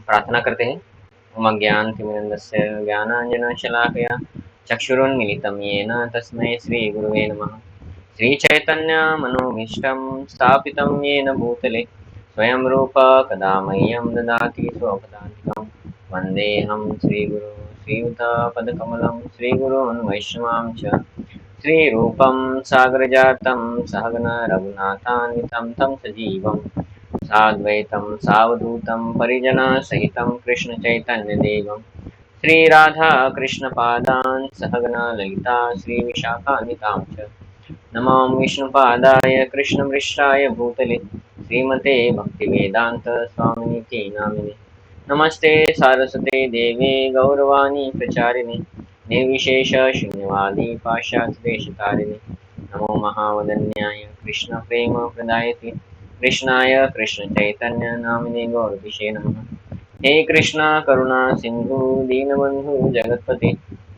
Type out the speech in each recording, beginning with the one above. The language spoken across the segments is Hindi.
प्रार्थना करते हैं। ओम अज्ञानतिमिरन्दस्य ज्ञानाञ्जनशलाकया चक्षुरुन्मिलितं येन तस्मै श्रीगुरुवे नमः। श्रीचैतन्यमनोभीष्टं स्थापितं येन भूतले स्वयं रूप कदा मह्यं ददाति स्वपदान्तिकं। वन्देऽहं श्रीगुरो श्रीयुतपदकमलं श्रीगुरून् वैष्णवांश्च श्रीरूपं सागरजातं सहगना रघुनाथान्वितं तं सजीवं साद्वैतं सावधूतं परिजनसहितं कृष्णचैतन्यदेवं श्रीराधा कृष्णपादान् सहगना ललिता श्रीविशाखान्वितां च नमो विष्णुपादाय कृष्णपृष्ठाय भूतले श्रीमते भक्तिवेदान्त स्वामिनिति नामिने। नमस्ते सारस्वते देवे गौरवाणी प्रचारिणे निर्विशेष शून्यवादी पाश्चात्यदेशतारिणे। नमो महावदन्याय कृष्ण प्रेम प्रदायते कृष्णाय कृष्ण चैतन्य नामिने गौरविषे नमः। हे कृष्णा करुणा सिंधु दीनबंधु जगत्पते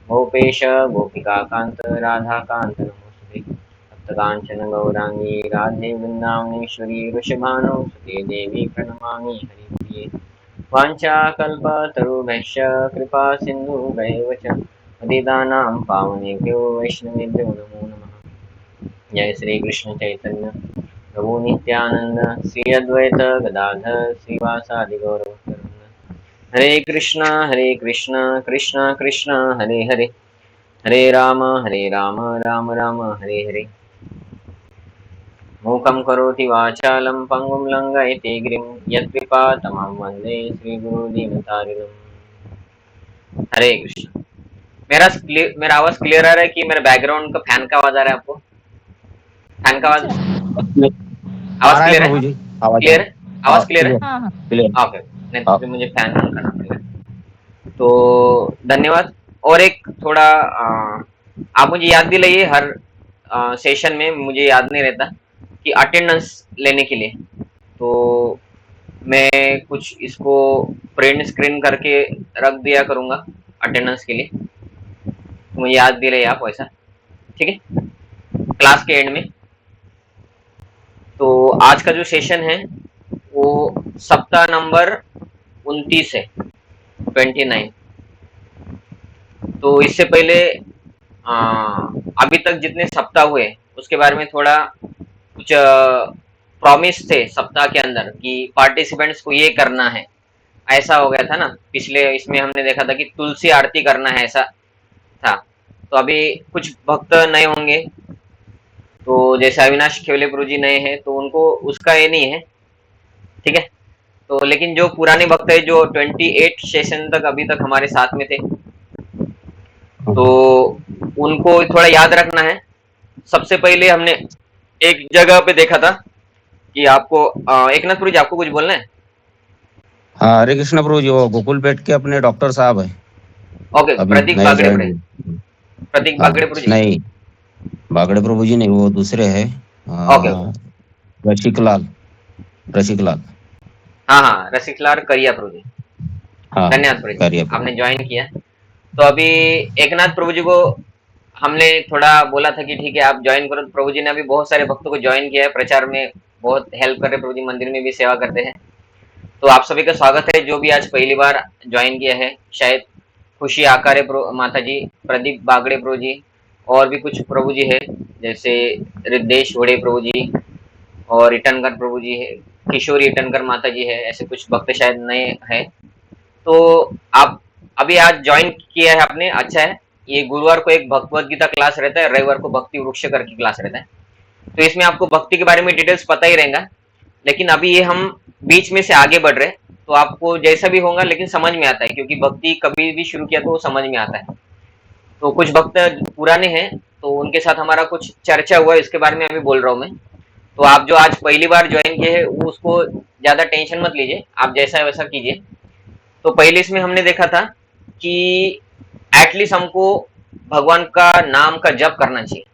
गोपेश गोपिकाकांत राधाकांत नमोस्तुते। भक्तकांचन गौरांगी राधे वृंदावनेश्वरी वृषभानुसुते देवी प्रणमामि हरिप्रिये। वाञ्छाकल्पतरुभ्यश्च कृपा सिन्धुभ्यैव च पतितानां पावनेभ्यो वैष्णवेभ्यो नमो नमः। जय श्री कृष्ण चैतन्य प्रभु नित्यानंद श्री अद्वैत गदाधर श्रीवासादि गौरभक्तवृंद। हरे कृष्णा कृष्णा कृष्णा हरे हरे हरे राम राम राम हरे हरे। मूकं करोति वाचालं पंगुं लंघयते गिरिं यत्कृपातमं वन्दे श्रीगुरुदीनतारिणम्। हरे कृष्ण। मेरा आवाज क्लियर आ रहा है कि मेरे बैकग्राउंड का फैन का आवाज आ रहा है आपको? फैन का आवाज आ रहा है क्लियर है? प्रभु जी, आवाज क्लियर है? आवाज क्लियर है? Clear clear. ओके, नहीं तो फिर मुझे फैन ऑन करना पड़ेगा। तो धन्यवाद। और एक थोड़ा आप मुझे याद दिलाइए, हर सेशन में मुझे याद नहीं रहता कि अटेंडेंस लेने के लिए, तो मैं कुछ इसको प्रिंट स्क्रीन करके रख दिया करूंगा अटेंडेंस के लिए, तो मुझे याद दिलाइए आप वैसा, ठीक है, क्लास के एंड में। तो आज का जो सेशन है वो सप्ताह नंबर 29 है, 29। तो इससे पहले अभी तक जितने सप्ताह हुए उसके बारे में थोड़ा कुछ प्रॉमिस थे सप्ताह के अंदर कि पार्टिसिपेंट्स को ये करना है। ऐसा हो गया था ना पिछले इसमें, हमने देखा था कि तुलसी आरती करना है, ऐसा था। तो अभी कुछ भक्त नए होंगे, तो जैसे अविनाश खेवले प्रभु जी नए हैं तो उनको उसका ये नहीं है, ठीक है। तो लेकिन जो पुराने भक्त है जो 28 सेशन तक अभी तक हमारे साथ में थे, तो उनको थोड़ा याद रखना है। सबसे पहले हमने एक जगह पे देखा था कि आपको एकनाथ प्रभु जी आपको कुछ बोलना है? हाँ, हरे कृष्ण प्रभु जी, वो गोकुल पेट के अपने डॉक्टर साहब है, ओके, अभी प्रतीक नए बागड़े ज्वाइन प्रभु, हुए। प्रतीक हाँ बागड़े प्रभु जी। नहीं, बागड़े प्रभु जी नहीं, वो दूसरे है। ओके ओके, रसिक लाल, रसिक लाल। हाँ हाँ, रसिकलाल करिया प्रभु जी। हाँ धन्यवाद प्रभु जी, करिए प्रभु। आपने ज्वाइन किया। तो अभी एकनाथ प्रभु जी को हमने थोड़ा बोला था कि ठीक है आप ज्वाइन करो, तो प्रभु जी ने अभी बहुत सारे भक्तों को ज्वाइन किया है, प्रचार में बहुत हेल्प कर रहे प्रभु जी, मंदिर में भी सेवा करते हैं। तो आप सभी का स्वागत है जो भी आज पहली बार ज्वाइन किया है। शायद खुशी आकारे माता जी, प्रदीप बागड़े प्रभु जी, और भी कुछ प्रभु जी है जैसे रिद्धेश वड़े प्रभु जी और इटनकर प्रभु जी है, किशोरी इटनकर माता जी है, ऐसे कुछ भक्त शायद नए हैं। तो आप अभी आज ज्वाइन किया है आपने, अच्छा है। ये गुरुवार को एक भगवत गीता क्लास रहता है, रविवार को भक्ति वृक्ष करके क्लास रहता है। तो इसमें आपको भक्ति के बारे में डिटेल्स पता ही रहेगा, लेकिन अभी ये हम बीच में से आगे बढ़ रहे हैं, तो आपको जैसा भी होगा लेकिन समझ में आता है, क्योंकि भक्ति कभी भी शुरू किया तो वो समझ में आता है। तो कुछ भक्त पुराने हैं तो उनके साथ हमारा कुछ चर्चा हुआ है, इसके बारे में अभी बोल रहा हूँ मैं। तो आप जो आज पहली बार ज्वाइन किए हैं वो उसको ज्यादा टेंशन मत लीजिए, आप जैसा है वैसा कीजिए। तो पहले इसमें हमने देखा था कि एटलीस्ट हमको भगवान का नाम का जप करना चाहिए,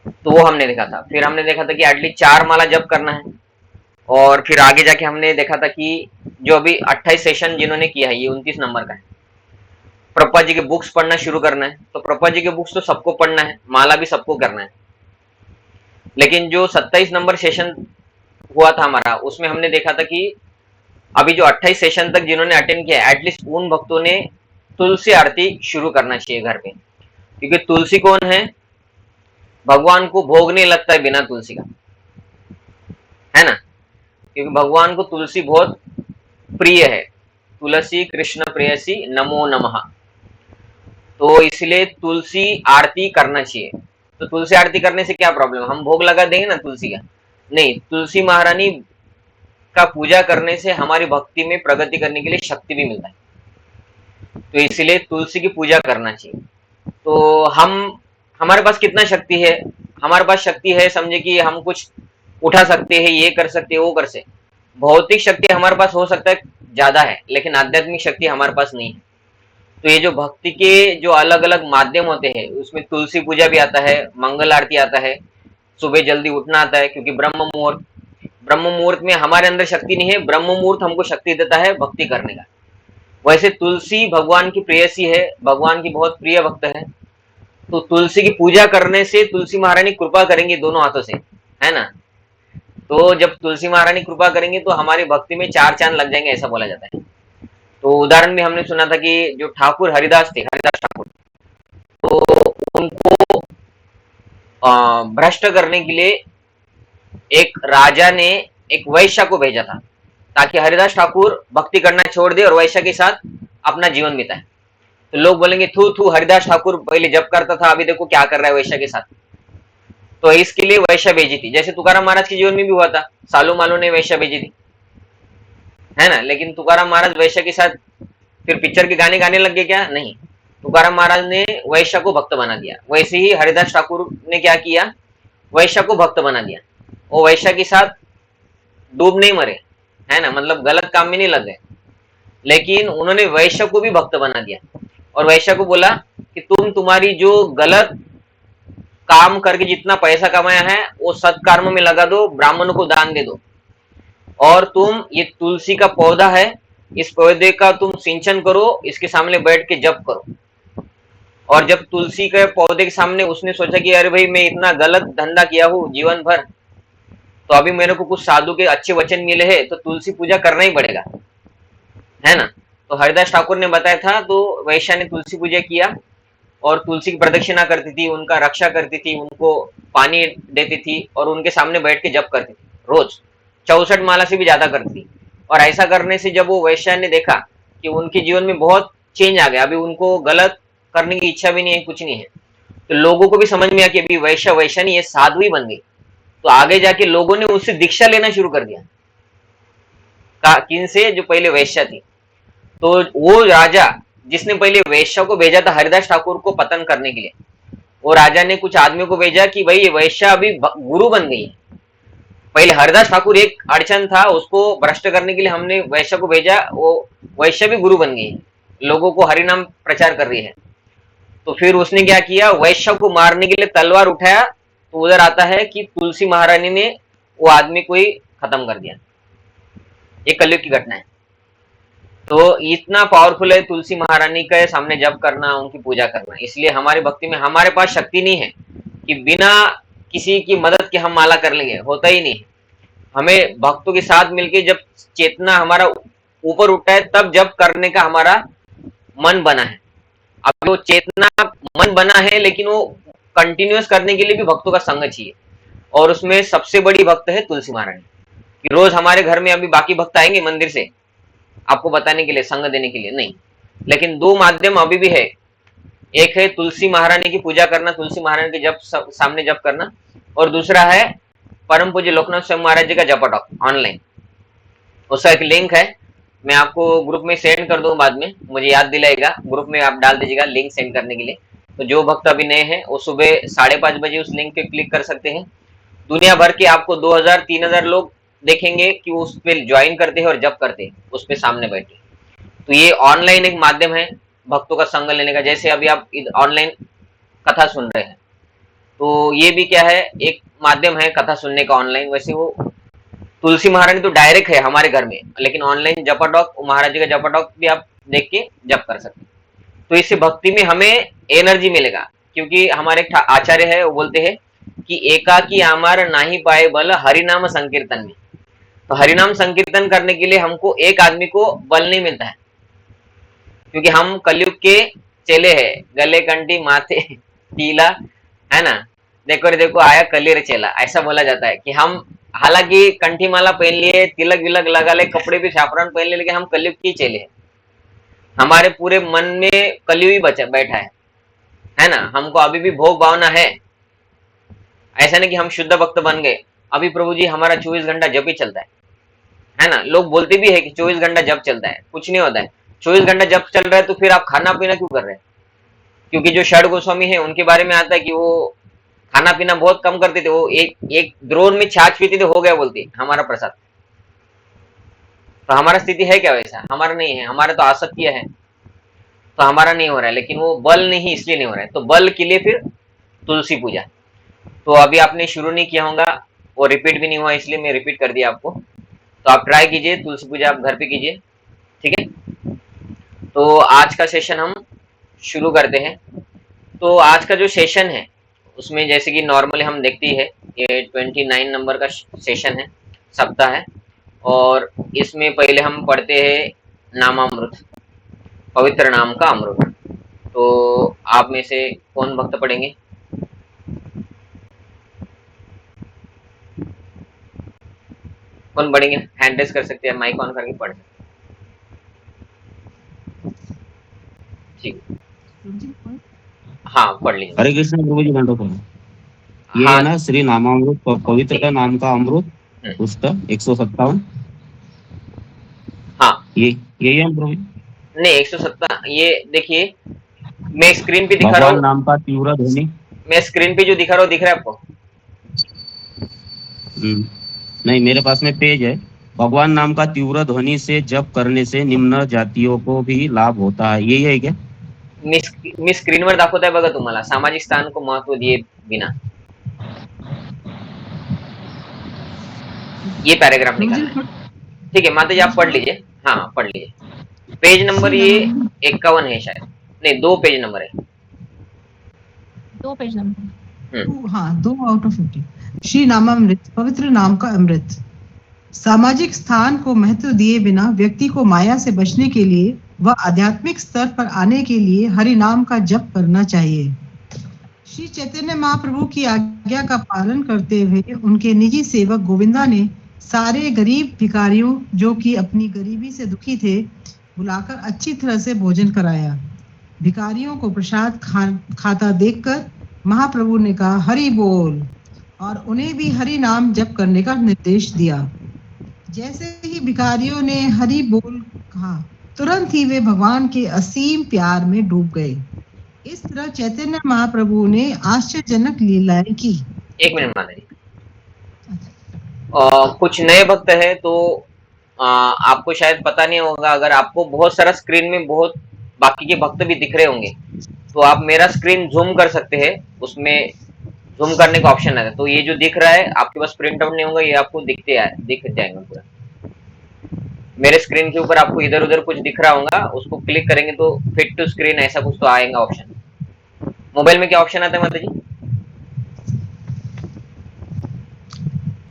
तो वो हमने देखा था। फिर हमने देखा था कि एटलीस्ट 4 माला जप करना है। और फिर आगे जाके हमने देखा था कि जो अभी 28 सेशन जिन्होंने किया है, ये 29 नंबर का है, प्रभुपाद जी के बुक्स पढ़ना शुरू करना है। तो प्रभुपाद जी के बुक्स तो सबको पढ़ना है, माला भी सबको करना है। लेकिन जो 27 नंबर सेशन हुआ था हमारा, उसमें हमने देखा था कि अभी जो 28 सेशन तक जिन्होंने अटेंड किया, एटलीस्ट उन भक्तों ने तुलसी आरती शुरू करना चाहिए घर पे, क्योंकि तुलसी कौन है, भगवान को भोग नहीं लगता है बिना तुलसी का, है ना। क्योंकि भगवान को तुलसी बहुत प्रिय है, तुलसी कृष्ण प्रेयसी नमो नमः। तो इसलिए तुलसी आरती करना चाहिए। तो तुलसी आरती करने से क्या प्रॉब्लम, हम भोग लगा देंगे ना तुलसी का, नहीं, तुलसी महारानी का पूजा करने से हमारी भक्ति में प्रगति करने के लिए शक्ति भी मिलता है। तो इसलिए तुलसी की पूजा करना चाहिए। तो हमारे पास कितना शक्ति है, हमारे पास शक्ति है, समझे कि हम कुछ उठा सकते हैं, ये कर सकते हैं, वो कर सकते, भौतिक शक्ति हमारे पास हो सकता है ज्यादा है, लेकिन आध्यात्मिक शक्ति हमारे पास नहीं है। तो ये जो भक्ति के जो अलग अलग माध्यम होते हैं, उसमें तुलसी पूजा भी आता है, मंगल आरती आता है, सुबह जल्दी उठना आता है, क्योंकि ब्रह्म मुहूर्त में हमारे अंदर शक्ति नहीं है, ब्रह्म मुहूर्त हमको शक्ति देता है भक्ति करने का। वैसे तुलसी भगवान की प्रेयसी है, भगवान की बहुत प्रिय भक्त है। तो तुलसी की पूजा करने से तुलसी महारानी कृपा करेंगे दोनों हाथों से, है ना। तो जब तुलसी महारानी कृपा करेंगे तो हमारी भक्ति में चार चांद लग जाएंगे, ऐसा बोला जाता है। तो उदाहरण में हमने सुना था कि जो ठाकुर हरिदास थे, हरिदास ठाकुर, तो उनको भ्रष्ट करने के लिए एक राजा ने एक वैश्य को भेजा था, ताकि हरिदास ठाकुर भक्ति करना छोड़ दे और वैश्य के साथ अपना जीवन बिताए। तो लोग बोलेंगे थू थू, हरिदास ठाकुर पहले जब करता था, अभी देखो क्या कर रहा है वैश्य के साथ। तो इसके लिए वैश्य भेजी थी, जैसे तुकाराम महाराज के जीवन में भी हुआ था, सालू मालू ने वैश्य भेजी थी, है ना। लेकिन तुकाराम महाराज वैश्य के साथ फिर पिक्चर के गाने गाने लग गए क्या, नहीं, तुकाराम महाराज ने वैश्य को भक्त बना दिया। वैसे ही हरिदास ठाकुर ने क्या किया, वैश्य को भक्त बना दिया। वो वैश्य के साथ डूब नहीं मरे, है ना, मतलब गलत काम में नहीं लग गए, लेकिन उन्होंने वैश्य को भी भक्त बना दिया। और वैश्य को बोला कि तुम्हारी जो गलत काम करके जितना पैसा कमाया है वो सत्कर्म में लगा दो, ब्राह्मणों को दान दे दो, और तुम ये तुलसी का पौधा है, इस पौधे का तुम सिंचन करो, इसके सामने बैठ के जप करो। और जब तुलसी के पौधे के सामने उसने सोचा कि अरे भाई मैं इतना गलत धंधा किया हूँ जीवन भर, तो अभी मेरे को कुछ साधु के अच्छे वचन मिले हैं, तो तुलसी पूजा करना ही पड़ेगा, है ना। तो हरिदास ठाकुर ने बताया था, तो वैश्य ने तुलसी पूजा किया और तुलसी की प्रदक्षिणा करती थी, उनका रक्षा करती थी, उनको पानी देती थी और उनके सामने बैठ के जप करती थी, रोज 64 माला से भी ज्यादा करती थी। और ऐसा करने से जब वो वैश्य ने देखा कि उनके जीवन में बहुत चेंज आ गया, अभी उनको गलत करने की इच्छा भी नहीं है, कुछ नहीं है, तो लोगों को भी समझ में आया कि अभी वैश्य नहीं, ये साधु ही बन गई। तो आगे जाके लोगों ने उससे दीक्षा लेना शुरू कर दिया, किन से, जो पहले वैश्य थी। तो वो राजा जिसने पहले वैश्य को भेजा था हरिदास ठाकुर को पतन करने के लिए, वो राजा ने कुछ आदमियों को भेजा कि भाई ये वैश्य अभी गुरु बन गई है। पहले हरिदास ठाकुर एक अड़चन था, उसको भ्रष्ट करने के लिए हमने वैश्य को भेजा, वो वैश्य भी गुरु बन गई है, लोगों को हरि नाम प्रचार कर रही है। तो फिर उसने क्या किया, वैश्य को मारने के लिए तलवार उठाया, तो उधर आता है कि तुलसी महारानी ने वो आदमी को ही खत्म कर दिया। ये कलयुग की घटना है। तो इतना पावरफुल है तुलसी महारानी के सामने जप करना, उनकी पूजा करना। इसलिए हमारी भक्ति में हमारे पास शक्ति नहीं है कि बिना किसी की मदद के हम माला कर लेंगे, होता ही नहीं। हमें भक्तों के साथ मिलके जब चेतना हमारा ऊपर उठता है तब जप करने का हमारा मन बना है। अब वो चेतना मन बना है, लेकिन वो कंटिन्यूअस करने के लिए भी भक्तों का संग चाहिए, और उसमें सबसे बड़ी भक्त है तुलसी महारानी। कि रोज हमारे घर में अभी बाकी भक्त आएंगे मंदिर से आपको बताने के लिए, संग देने के लिए नहीं, लेकिन दो माध्यम अभी भी है। एक है तुलसी महारानी की पूजा करना, तुलसी महारानी के जप सामने जप करना, और दूसरा है परम पूज्य लोकनाथ स्वयं महाराज जी का जप टॉक ऑनलाइन। उसका एक लिंक है, मैं आपको ग्रुप में सेंड कर दूं, बाद में मुझे याद दिलाएगा, ग्रुप में आप डाल दीजिएगा लिंक सेंड करने के लिए। तो जो भक्त अभी नए हैं वो सुबह 5:30 बजे उस लिंक पे क्लिक कर सकते हैं। दुनिया भर के आपको 2000-3000 लोग देखेंगे कि वो उस पर ज्वाइन करते हैं और जप करते हैं उस पे सामने बैठे। तो ये ऑनलाइन एक माध्यम है भक्तों का संग लेने का। जैसे अभी आप ऑनलाइन कथा सुन रहे हैं, तो ये भी क्या है, एक माध्यम है कथा सुनने का ऑनलाइन। वैसे वो तुलसी महारानी तो डायरेक्ट है हमारे घर में, लेकिन ऑनलाइन जपा टॉक, महाराज जी का जपा टॉक भी आप देख के जप कर सकते हैं। तो इससे भक्ति में हमें एनर्जी मिलेगा, क्योंकि हमारे एक आचार्य है वो बोलते हैं कि एकाकी आमार नाही पाए बल हरिनाम संकीर्तन में। तो हरिनाम संकीर्तन करने के लिए हमको एक आदमी को बल नहीं मिलता है, क्योंकि हम कलयुग के चेले हैं, गले कंठी माथे टीला, है ना, देखो रे देखो आया कलीर चेला, ऐसा बोला जाता है कि हम हालांकि कंठी माला पहन लिए, तिलक विलक लगा ले, कपड़े भी साफरान पहन ले, लेकिन हम कलयुग के चेले हैं। हमारे पूरे मन में कलयुग ही बचा बैठा है ना। हमको अभी भी भोग भावना है, ऐसा नहीं कि हम शुद्ध भक्त बन गए। अभी प्रभु जी हमारा 24 घंटा जप ही चलता है ना। लोग बोलते भी है कि 24 घंटा जप चलता है, कुछ नहीं होता है। 24 घंटा जप चल रहा है तो फिर आप खाना पीना क्यों कर रहे हैं? क्योंकि जो षड गोस्वामी है उनके बारे में आता है कि वो खाना पीना बहुत कम करते थे, वो एक एक द्रोण में छाछ पीते थे, हो गया बोलते हमारा प्रसाद। तो हमारा स्थिति है क्या वैसा? हमारा नहीं है, हमारा तो आसक्तियां है, तो हमारा नहीं हो रहा है। लेकिन वो बल नहीं इसलिए नहीं हो रहा है, तो बल के लिए फिर तुलसी पूजा। तो अभी आपने शुरू नहीं किया होगा, वो रिपीट भी नहीं हुआ, इसलिए मैं रिपीट कर दिया आपको। तो आप ट्राई कीजिए, तुलसी पूजा आप घर पे कीजिए, ठीक है। तो आज का सेशन हम शुरू करते हैं। तो आज का जो सेशन है उसमें जैसे कि नॉर्मली हम देखते ही है, ये 29 नंबर का सेशन है, सप्ताह है। और इसमें पहले हम पढ़ते हैं नामामृत, पवित्र नाम का अमृत। तो आप में से कौन भक्त पढ़ेंगे? कौन पढ़ेंगे? हैंड रेज कर सकते हैं, माइक ऑन करके पढ़ सकते हैं, ठीक है। हाँ पढ़ लीजिए। हरे कृष्ण प्रभु जी घंटों पर ये है हाँ। ना श्री नामामृत पवित्र नाम का अमृत, हम्म, पुस्तक 157। हाँ ये यही है प्रभु जी। नहीं 117, ये देखिए मैं स्क्रीन पे दिखा रहा भगवान हूँ, नाम का तीव्र ध्वनि। मैं स्क्रीन पे जो दिखा रहा हूँ दिख रहा है आपको? नहीं, मेरे पास में पेज है। भगवान नाम का तीव्र ध्वनि से जप करने से निम्न जातियों को भी लाभ होता है, यही है क्या? मी स्क्रीनवर दाखवत आहे बघा तुम्हाला, सामाजिक स्थान को महत्व दिए बिना, ये पैराग्राफ निकालना है। ठीक है माता जी आप पढ़ लीजिए, हाँ पढ़ लीजिए। पेज नंबर ये 51 है शायद, नहीं 2 पेज नंबर है। 2 पेज नंबर। हाँ 2 आउट ऑफ 50। श्री नामामृत, पवित्र नाम का अमृत। सामाजिक स्थान को महत्व दिए बिना व्यक्ति को माया से बचने के लिए व आध्यात्मिक स्तर पर आने के लिए हरि नाम का जप करना चाहिए। श्री चैतन्य महाप्रभु की आज्ञा का पालन करते हुए उनके निजी सेवक गोविंदा ने सारे गरीब भिखारियों जो कि अपनी गरीबी से दुखी थे बुलाकर अच्छी तरह से भोजन कराया। भिखारियों को प्रसाद खाता देखकर महाप्रभु ने कहा हरि बोल, और उन्हें भी हरि नाम जप करने का निर्देश दिया। जैसे ही भिखारियों ने हरि बोल कहा, तुरंत ही वे भगवान के असीम प्यार में डूब गए। इस तरह चैतन्य महाप्रभु ने आश्चर्यजनक लीलाएं की। एक मिनट माता जी, कुछ नए भक्त है तो आपको शायद पता नहीं होगा, अगर आपको बहुत सारा स्क्रीन में बहुत बाकी के भक्त भी दिख रहे होंगे तो आप मेरा स्क्रीन जूम कर सकते हैं, उसमें जूम करने का ऑप्शन है। तो ये जो दिख रहा है आपके पास प्रिंट आउट नहीं होगा, ये आपको दिख जाएगा पूरा। मेरे स्क्रीन के ऊपर आपको इधर उधर कुछ दिख रहा होगा, उसको क्लिक करेंगे तो फिट टू स्क्रीन ऐसा कुछ तो आएगा ऑप्शन। मोबाइल में क्या ऑप्शन आता है माता जी?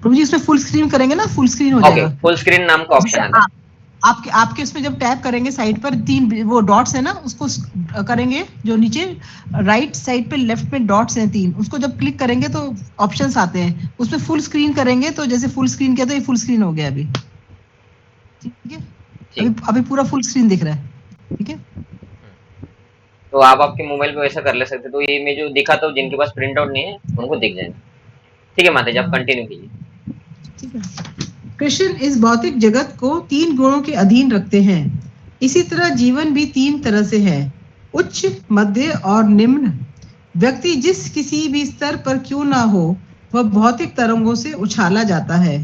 प्रभु जी इसमें फुल स्क्रीन करेंगे ना, फुल स्क्रीन हो जाएगा। फुल स्क्रीन नाम का ऑप्शन आता है। आपके उसमें जब टैप करेंगे साइड पर 3 वो डॉट्स है ना, उसको करेंगे जो नीचे राइट साइड पे लेफ्ट में डॉट्स हैं 3, उसको जब क्लिक करेंगे तो ऑप्शंस आते हैं, उसमें फुल स्क्रीन करेंगे तो जैसे फुल स्क्रीन किया तो ये फुल स्क्रीन हो गया अभी, ठीक है। अभी पूरा फुल स्क्रीन दिख रहा है, ठीक है। तो आप आपके मोबाइल पे वैसा कर ले सकते, तो ये मैं जो दिखाता हूँ जिनके पास प्रिंट आउट नहीं है उनको दिख जाएगा। ठीक है माता जी आप कंटिन्यू कीजिए। ठीक है। कृष्ण इस भौतिक जगत को 3 गुणों के अधीन रखते हैं। इसी तरह जीवन भी 3 तरह से है, उच्च, मध्य और निम्न। व्यक्ति जिस किसी भी स्तर पर क्यों ना हो, वह भौतिक तरंगों से उछाला जाता है।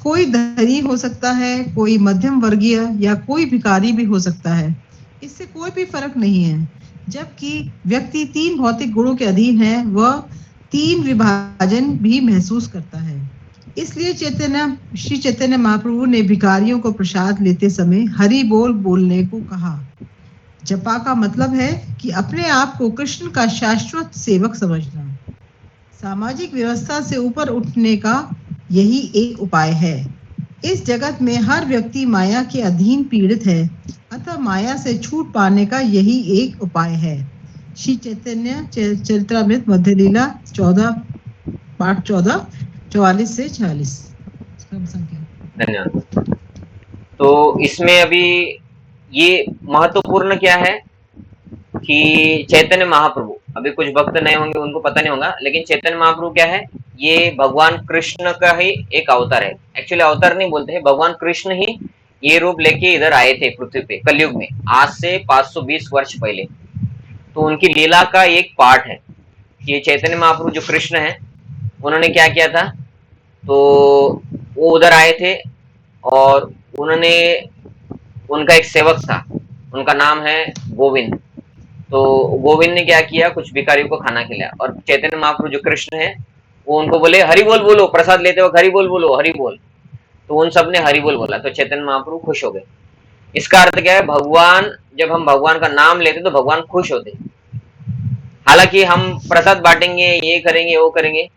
कोई धनी हो सकता है, कोई मध्यम वर्गीय या कोई भिखारी भी हो सकता है, इससे कोई भी फर्क नहीं है। जबकि व्यक्ति 3 भौतिक गुणों के अधीन है, वह 3 विभाजन भी महसूस करता है। इसलिए श्री चैतन्य महाप्रभु ने भिखारियों को प्रसाद लेते समय हरि बोल बोलने को कहा। जपा का मतलब है कि अपने आप को कृष्ण का शाश्वत सेवक समझना। सामाजिक व्यवस्था से ऊपर उठने का यही एक उपाय है। इस जगत में हर व्यक्ति माया के अधीन पीड़ित है, अतः माया से छूट पाने का यही एक उपाय है। श्री चैतन्य चरित्रामृत मध्य लीला 14 पाठ 14 44 से 46। धन्यवाद। तो इसमें अभी ये महत्वपूर्ण क्या है कि चैतन्य महाप्रभु, अभी कुछ भक्त नए होंगे उनको पता नहीं होगा, लेकिन चैतन्य महाप्रभु क्या है, ये भगवान कृष्ण का ही एक अवतार है। एक्चुअली अवतार नहीं बोलते हैं, भगवान कृष्ण ही ये रूप लेके इधर आए थे पृथ्वी पे कलयुग में, आज से 520 वर्ष पहले। तो उनकी लीला का एक पार्ट है कि चैतन्य महाप्रभु जो कृष्ण है, उन्होंने क्या किया था, तो वो उधर आए थे और उन्होंने, उनका एक सेवक था, उनका नाम है गोविंद। तो गोविंद ने क्या किया, कुछ भिखारियों को खाना खिलाया, और चैतन्य महाप्रभु जो कृष्ण है वो उनको बोले हरि बोल बोलो, प्रसाद लेते वक्त हरि बोल बोलो, हरि बोल। तो उन सब ने हरि बोल बोला, तो चैतन्य महाप्रभु खुश हो गए। इसका अर्थ क्या है, भगवान, जब हम भगवान का नाम लेते तो भगवान खुश होते। हालांकि हम प्रसाद बांटेंगे, ये करेंगे, वो करेंगे,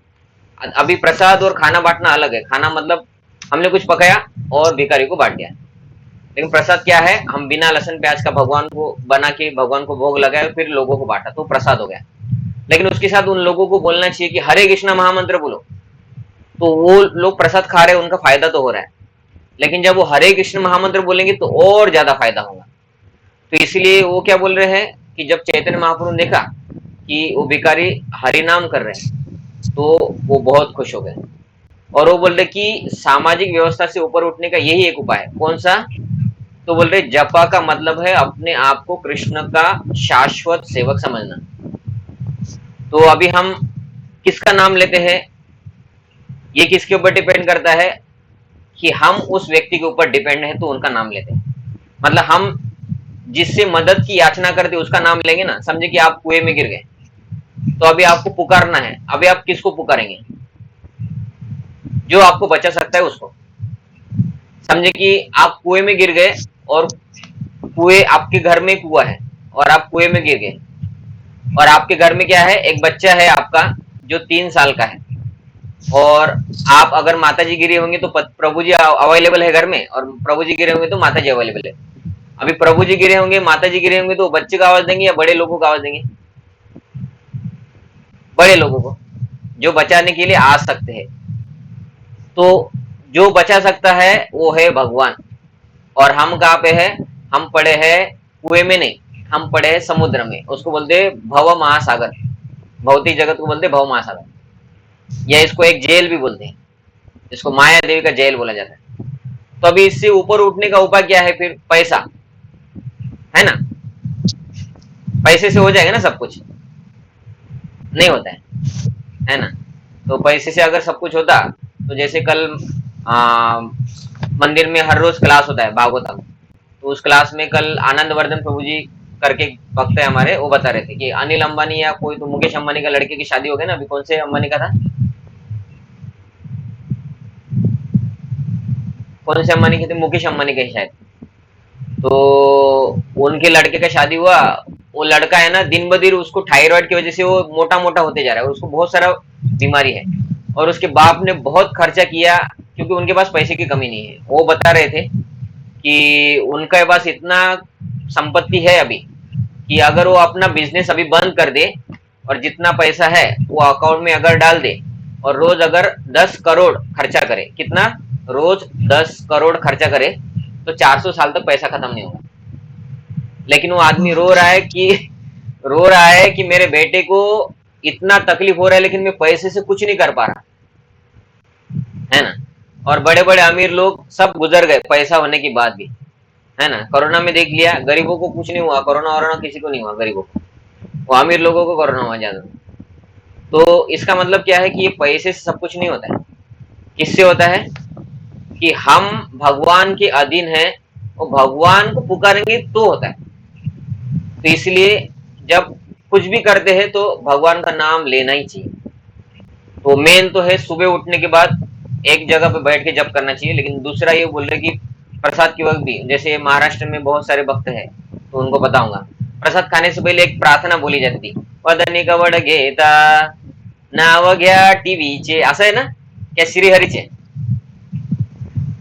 अभी प्रसाद और खाना बांटना अलग है। खाना मतलब हमने कुछ पकाया और भिखारी को बांट दिया, लेकिन प्रसाद क्या है, हम बिना लहसुन प्याज का भगवान को बना के भगवान को भोग लगाए फिर लोगों को बांटा, तो प्रसाद हो गया। लेकिन उसके साथ उन लोगों को बोलना चाहिए कि हरे कृष्णा महामंत्र बोलो, तो वो लोग प्रसाद खा रहे हैं, उनका फायदा तो हो रहा है। लेकिन जब वो हरे कृष्ण महामंत्र बोलेंगे तो और ज्यादा फायदा होगा। तो इसलिए वो क्या बोल रहे हैं कि जब चैतन्य महाप्रभु ने देखा कि वो भिखारी हरि नाम कर रहे हैं तो वो बहुत खुश हो गए, और वो बोल रहे कि सामाजिक व्यवस्था से ऊपर उठने का यही एक उपाय है। कौन सा, तो बोल रहे जपा का मतलब है अपने आप को कृष्ण का शाश्वत सेवक समझना। तो अभी हम किसका नाम लेते हैं, ये किसके ऊपर डिपेंड करता है कि हम उस व्यक्ति के ऊपर डिपेंड है तो उनका नाम लेते हैं। मतलब हम जिससे मदद की याचना करते उसका नाम लेंगे ना, समझे कि आप कुएं में गिर गए, तो अभी आपको पुकारना है, अभी आप किसको पुकारेंगे, जो आपको बचा सकता है उसको। समझे कि आप कुएं में गिर गए और कुएं, आपके घर में कुआं है और आप कुएं में गिर गए, और आपके घर में क्या है, एक बच्चा है आपका जो 3 साल का है, और आप अगर माताजी गिरे होंगे तो प्रभु जी अवेलेबल है घर में, और प्रभु जी गिरे होंगे तो माताजी अवेलेबल है। अभी प्रभु जी गिरे होंगे, माताजी गिरे होंगे, तो बच्चे को आवाज देंगे या बड़े लोगों को आवाज देंगे, बड़े लोगों को, जो बचाने के लिए आ सकते हैं। तो जो बचा सकता है वो है भगवान, और हम कहाँ पे है, हम पड़े हैं कुएं में नहीं, हम पड़े हैं समुद्र में, उसको बोलते भव महासागर, भौतिक जगत को बोलते भव महासागर, या इसको एक जेल भी बोलते हैं, इसको माया देवी का जेल बोला जाता है। तो अभी इससे ऊपर उठने का उपाय क्या है फिर, पैसा है ना, पैसे से हो जाएगा ना सब कुछ, नहीं होता है ना। तो पैसे से अगर सब कुछ होता, तो जैसे कल मंदिर में हर रोज क्लास होता है भागवतम, तो उस क्लास में कल आनंद वर्धन प्रभु जी करके भक्त है हमारे, वो बता रहे थे कि अनिल अंबानी या कोई, तो मुकेश अंबानी का लड़के की शादी हो गई ना, अभी कौन से अंबानी का था, कौन से अंबानी के थे, मुकेश अंबानी के शायद। तो उनके लड़के का शादी हुआ, वो लड़का है ना दिन ब दिन उसको थायराइड की वजह से वो मोटा मोटा होते जा रहा है, उसको बहुत सारा बीमारी है, और उसके बाप ने बहुत खर्चा किया क्योंकि उनके पास पैसे की कमी नहीं है। वो बता रहे थे कि उनके पास इतना संपत्ति है अभी कि अगर वो अपना बिजनेस अभी बंद कर दे और जितना पैसा है वो अकाउंट में अगर डाल दे, और रोज अगर 10 करोड़ खर्चा करे, कितना, रोज 10 करोड़ खर्चा करे, तो 400 साल तक पैसा खत्म नहीं होगा। लेकिन वो आदमी रो रहा है कि मेरे बेटे को इतना तकलीफ हो रहा है लेकिन मैं पैसे से कुछ नहीं कर पा रहा, है ना। और बड़े बड़े अमीर लोग सब गुजर गए पैसा होने के बाद भी, है ना। कोरोना में देख लिया, गरीबों को कुछ नहीं हुआ, कोरोना वोरोना किसी को नहीं हुआ गरीबों को, वो अमीर लोगों को कोरोना हुआ ज्यादा। तो इसका मतलब क्या है कि ये पैसे से सब कुछ नहीं होता है। किससे होता है कि हम भगवान के अधीन हैं, और भगवान को पुकारेंगे तो होता है। तो इसलिए जब कुछ भी करते हैं तो भगवान का नाम लेना ही चाहिए। तो मेन तो है सुबह उठने के बाद एक जगह पे बैठ के जप करना चाहिए। लेकिन दूसरा ये बोल रहे कि प्रसाद के वक्त भी, जैसे महाराष्ट्र में बहुत सारे भक्त हैं तो उनको बताऊंगा, प्रसाद खाने से पहले एक प्रार्थना बोली जाती थी, वदनी कवड घेता नाव घ्या टीव्हीचे, असं आहे ना, क्या श्रीहरीचे,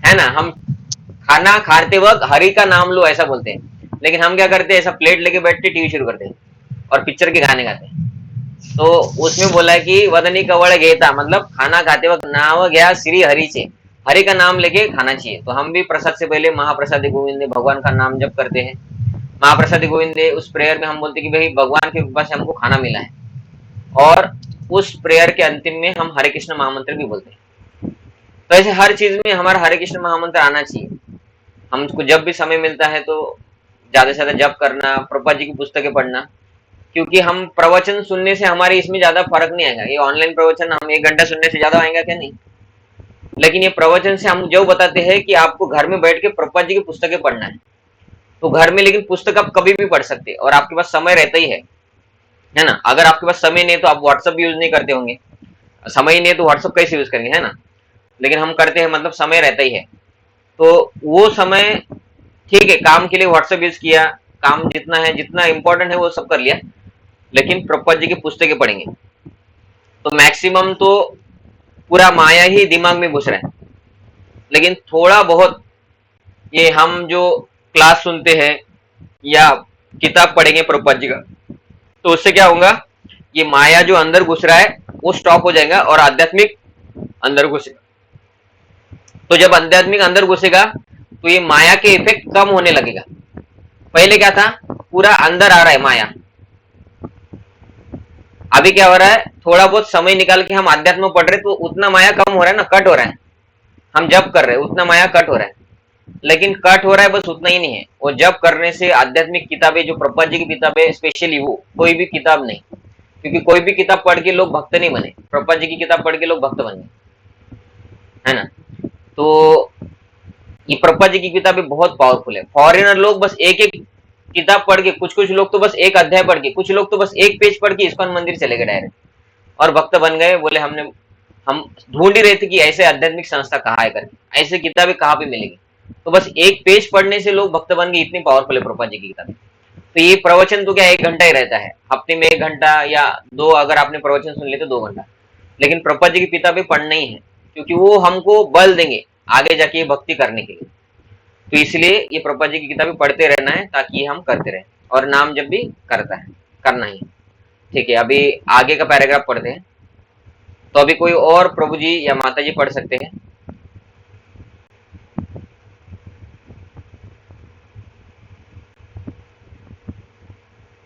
है ना, हम खाना खाते वक्त हरि का नाम लो ऐसा बोलते हैं, लेकिन हम क्या करते हैं, ऐसा प्लेट लेके बैठते टीवी शुरू करते हैं और पिक्चर के गाने गाते हैं। तो उसमें बोला है कि वदनी कवड़ घेता, मतलब खाना खाते वक्त नाव गया श्री हरि से, हरि का नाम लेके खाना चाहिए। तो हम भी प्रसाद से पहले महाप्रसाद गोविंदे भगवान का नाम जप करते हैं। महाप्रसाद गोविंदे उस प्रेयर में हम बोलते हैं कि भाई भगवान की कृपा से हमको खाना मिला है, और उस प्रेयर के अंतिम में हम हरे कृष्ण महामंत्र भी बोलते हैं। तो ऐसे हर चीज में हमारा हरे कृष्ण महामंत्र आना चाहिए। हमको जब भी समय मिलता है तो ज्यादा से ज्यादा जप करना, प्रभुपाद जी की पुस्तकें पढ़ना, क्योंकि हम प्रवचन सुनने से हमारे इसमें ज्यादा फर्क नहीं आएगा। ये ऑनलाइन प्रवचन हम 1 घंटा सुनने से ज्यादा आएगा क्या? नहीं। लेकिन ये प्रवचन से हम जो बताते हैं कि आपको घर में बैठ के प्रभुपाद जी की पुस्तकें पढ़ना है, तो घर में लेकिन पुस्तक आप कभी भी पढ़ सकते हैं, और आपके पास समय रहता ही है ना। अगर आपके पास समय नहीं है तो आप व्हाट्सएप भी यूज नहीं करते होंगे, समय ही नहीं है तो व्हाट्सएप कैसे यूज करेंगे, है ना। लेकिन हम करते हैं, मतलब समय रहता ही है। तो वो समय ठीक है, काम के लिए व्हाट्सएप यूज किया, काम जितना है, जितना इंपॉर्टेंट है वो सब कर लिया, लेकिन प्रभुपाद जी की पुस्तकें पढ़ेंगे तो मैक्सिमम तो पूरा माया ही दिमाग में घुस रहा है। लेकिन थोड़ा बहुत ये हम जो क्लास सुनते हैं या किताब पढ़ेंगे प्रभुपाद जी का, तो उससे क्या होगा, ये माया जो अंदर घुस रहा है वो स्टॉप हो जाएगा और आध्यात्मिक अंदर घुसेगा। तो जब आध्यात्मिक अंदर घुसेगा तो ये माया के इफेक्ट कम होने लगेगा। पहले क्या था, पूरा अंदर आ रहा है माया, अभी क्या हो रहा है, थोड़ा बहुत समय निकाल के हम आध्यात्म पढ़ रहे तो उतना माया कम हो रहा है ना, कट हो रहा है। हम जब कर रहे हैं उतना माया कट हो रहा है, लेकिन कट हो रहा है बस उतना ही नहीं है। वो जब करने से आध्यात्मिक किताबें जो प्रभुपाद जी की किताबें, स्पेशली वो, कोई भी किताब नहीं, क्योंकि कोई भी किताब पढ़ के लोग भक्त नहीं बने, प्रभुपाद जी की किताब पढ़ के लोग भक्त बन गए, है ना। तो ये प्रभुपाद जी की किताबें बहुत पावरफुल है। फॉरेनर लोग बस एक एक किताब पढ़ के, कुछ कुछ लोग तो बस एक अध्याय पढ़ के, कुछ लोग तो बस एक पेज पढ़ के इस्कॉन मंदिर चले गए डायरेक्ट और भक्त बन गए। बोले हम ढूंढ ही रहे थे कि ऐसे आध्यात्मिक संस्था कहाँ है करके, ऐसे किताबें कहाँ पे मिलेगी। तो बस एक पेज पढ़ने से लोग भक्त बन गए, इतनी पावरफुल है प्रभुपाद जी की किताबें। तो ये प्रवचन तो क्या 1 घंटा ही रहता है, हफ्ते में 1 घंटा या 2, अगर आपने प्रवचन सुन लिए तो 2 घंटा। लेकिन प्रभुपाद जी की किताबें पढ़ना ही है, क्योंकि वो हमको बल देंगे आगे जाके भक्ति करने के लिए। तो इसलिए ये प्रभुपाद जी की किताबें पढ़ते रहना है, ताकि हम करते रहें, और नाम जब भी करना ही। ठीक है, अभी आगे का पैराग्राफ पढ़ते हैं। तो अभी कोई और प्रभु जी या माता जी पढ़ सकते हैं।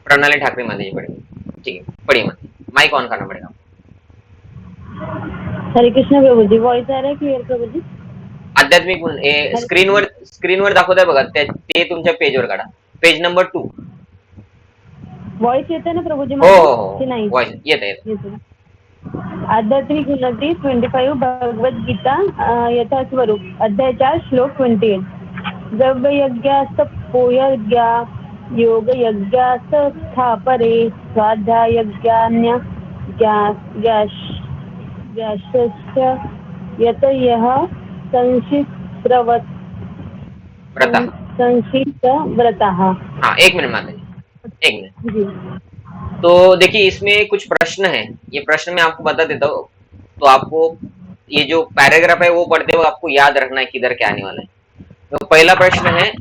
प्रणाली ठाकरे माता जी पढ़ेंगे, ठीक है, पढ़िए माता, माइक ऑन करना पड़ेगा। हरे कृष्ण प्रभू जी, वॉइस आ रहा है क्लियर प्रभू जी? आध्यात्मिक स्क्रीनवर दाखवत आहे बघा, ते तुमच्या पेजवर काढा, पेज नंबर 2। वॉइस येते ना प्रभू जी? हो, नाही वॉइस येते। आध्यात्मिक उन्नती 25 भगवद गीता यथा स्वरूप अध्याय 4 श्लोक 28। द्रव्य यज्ञास्तपोयज्ञा योग यज्ञास्थापरे स्वाध्याय यज्ञान्य यत यह संशित व्रता। हाँ, 1 मिनट माता जी, 1 मिनट। तो देखिए, इसमें कुछ प्रश्न है, ये प्रश्न मैं आपको बता देता हूँ, तो आपको ये जो पैराग्राफ है वो पढ़ते हुए आपको याद रखना है किधर क्या आने वाला है। तो पहला प्रश्न है,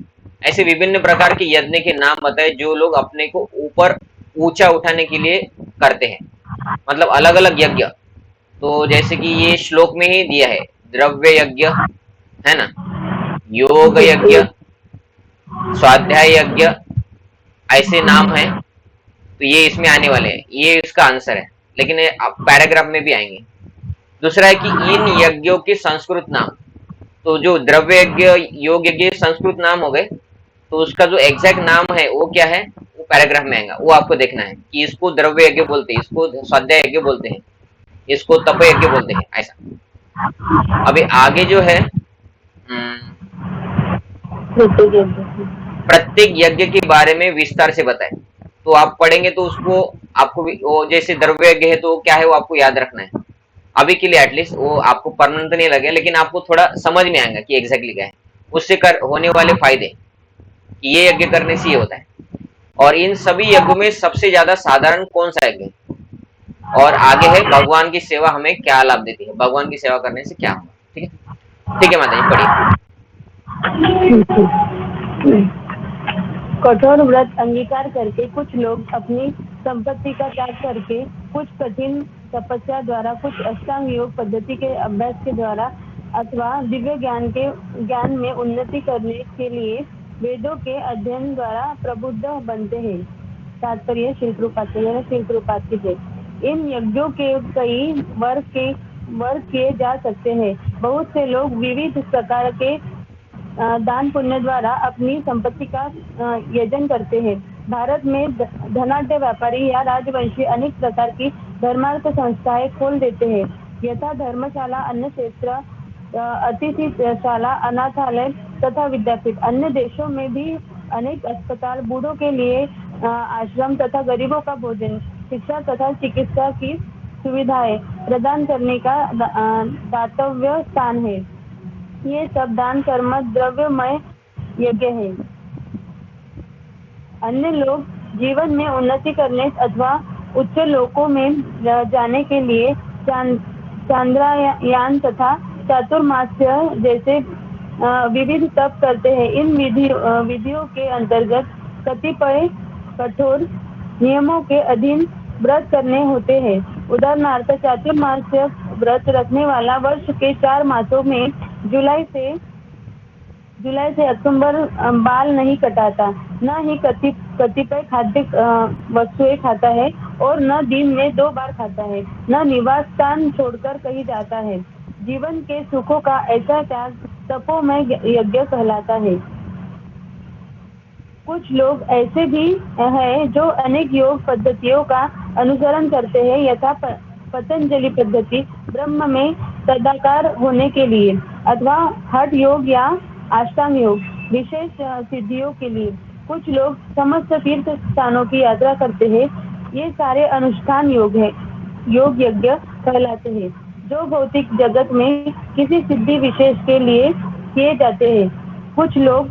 ऐसे विभिन्न प्रकार के यज्ञ के नाम बताए जो लोग अपने को ऊपर ऊंचा उठाने के लिए करते हैं, मतलब अलग अलग यज्ञ। तो जैसे कि ये श्लोक में ही दिया है, द्रव्य यज्ञ है ना, योग यज्ञ, स्वाध्याय यज्ञ, ऐसे नाम है। तो ये इसमें आने वाले हैं, ये इसका आंसर है, लेकिन पैराग्राफ में भी आएंगे। दूसरा है कि इन यज्ञों के संस्कृत नाम, तो जो द्रव्य यज्ञ, योग यज्ञ संस्कृत नाम हो गए, तो उसका जो एग्जैक्ट नाम है वो क्या है, वो पैराग्राफ में आएगा, वो आपको देखना है कि इसको द्रव्य यज्ञ बोलते हैं, इसको स्वाध्याय यज्ञ बोलते हैं, इसको तप यज्ञ बोलते हैं, ऐसा। अभी आगे जो है प्रत्येक यज्ञ के बारे में विस्तार से बताए। तो आप पढ़ेंगे तो उसको आपको भी, वो जैसे द्रव्य यज्ञ है तो क्या है वो आपको याद रखना है अभी के लिए, एटलीस्ट वो आपको परमानेंट नहीं लगे, लेकिन आपको थोड़ा समझ में आएगा कि एग्जैक्टली क्या है, उससे होने वाले फायदे, कि ये यज्ञ करने से ये होता है, और इन सभी यज्ञों में सबसे ज्यादा साधारण कौन सा यज्ञ है, और आगे है भगवान की सेवा हमें क्या लाभ देती है, भगवान की सेवा करने से क्या होगा। ठीक है माता जी, पढ़िए। कठोर व्रत अंगीकार करके कुछ लोग अपनी संपत्ति का त्याग करके, कुछ कठिन तपस्या द्वारा, कुछ अष्टांग योग पद्धति के अभ्यास के द्वारा अथवा दिव्य ज्ञान में उन्नति करने के लिए वेदों के अध्ययन द्वारा प्रबुद्ध बनते हैं। तात्पर्य श्री कृपात की जय। इन यज्ञों के कई वर्ग किए जा सकते हैं। बहुत से लोग विविध प्रकार के दान पुण्य द्वारा अपनी संपत्ति का यजन करते हैं। भारत में धनाढ्य व्यापारी या राजवंशी अनेक प्रकार की धर्मार्थ संस्थाएं खोल देते हैं, यथा धर्मशाला, अन्न क्षेत्र, अतिथिशाला, अनाथालय तथा विद्यापीठ। अन्य देशों में भी अनेक अस्पताल, बूढ़ों के लिए आश्रम तथा गरीबों का भोजन, शिक्षा तथा चिकित्सा की सुविधाएं प्रदान करने का दातव्य स्थान है। ये सब दान कर्म द्रव्यमय यज्ञ है। अन्य लोग जीवन में उन्नति करने अथवा उच्च लोकों में जाने के लिए चांद्रयान तथा चातुर्मास्य जैसे विविध तप करते हैं। इन विधियों के अंतर्गत कतिपय कठोर नियमों के अधीन व्रत करने होते हैं। उदाहरणार्थ, चातुर्मास्य व्रत रखने वाला वर्ष के 4 मासों में जुलाई से अक्टूबर बाल नहीं कटाता, न ही कतिपय खाद्य वस्तुएं खाता है और न दिन में 2 बार खाता है, न निवास स्थान छोड़कर कहीं जाता है। जीवन के सुखों का ऐसा त्याग तपोमय यज्ञ कहलाता है। कुछ लोग ऐसे भी हैं जो अनेक योग पद्धतियों का अनुसरण करते हैं, यथा पतंजलि पद्धति ब्रह्म में तदाकार होने के लिए, अथवा हठ योग या अष्टांग योग विशेष सिद्धियों के लिए। कुछ लोग समस्त तीर्थ स्थानों की यात्रा करते हैं। ये सारे अनुष्ठान योग यज्ञ कहलाते हैं, जो भौतिक जगत में किसी सिद्धि विशेष के लिए किए जाते हैं। कुछ लोग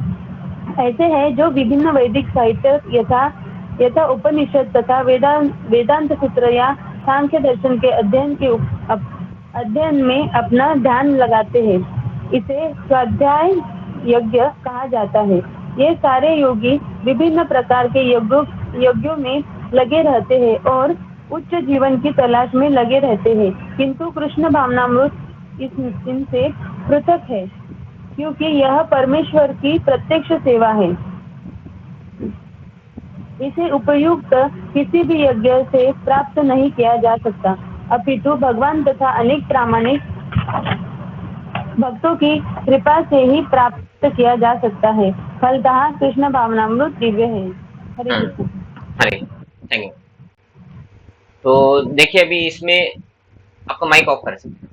ऐसे हैं जो विभिन्न वैदिक साहित्य यथा उपनिषद तथा वेदांत सूत्र या सांख्य दर्शन के अध्ययन में अपना ध्यान लगाते हैं। इसे स्वाध्याय यज्ञ कहा जाता है। ये सारे योगी विभिन्न प्रकार के यज्ञों में लगे रहते हैं और उच्च जीवन की तलाश में लगे रहते हैं, किंतु कृष्ण भावनामृत इनसे पृथक है, क्योंकि यह परमेश्वर की प्रत्यक्ष सेवा है। इसे उपयुक्त किसी भी यज्ञ से प्राप्त नहीं किया जा सकता, अपितु भगवान तथा अनेक प्रामाणिक भक्तों की कृपा से ही प्राप्त किया जा सकता है। फलतः कृष्ण भावनामृत दिव्य है। हरे कृष्ण। हरे, थैंक यू। तो देखिए अभी इसमें आपका माइक ऑफ कर सकते हैं।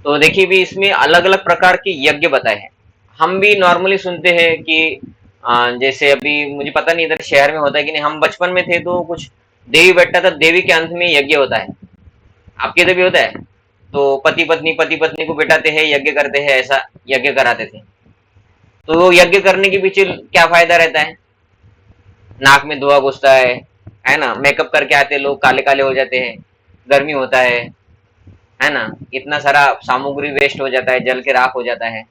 तो देखिए भी इसमें अलग अलग प्रकार के यज्ञ बताए हैं। हम भी नॉर्मली सुनते हैं कि जैसे अभी मुझे पता नहीं इधर शहर में होता है कि नहीं, हम बचपन में थे तो कुछ देवी बैठता था, देवी के अंत में यज्ञ होता है। आपके इधर भी होता है? तो पति पत्नी को बैठाते हैं, यज्ञ करते हैं, ऐसा यज्ञ कराते थे। तो यज्ञ करने के पीछे क्या फायदा रहता है? नाक में धुआं घुसता है ना, मेकअप करके आते लोग काले काले हो जाते हैं, गर्मी होता है ना, इतना सारा सामग्री वेस्ट हो जाता है, जल के राख हो जाता है।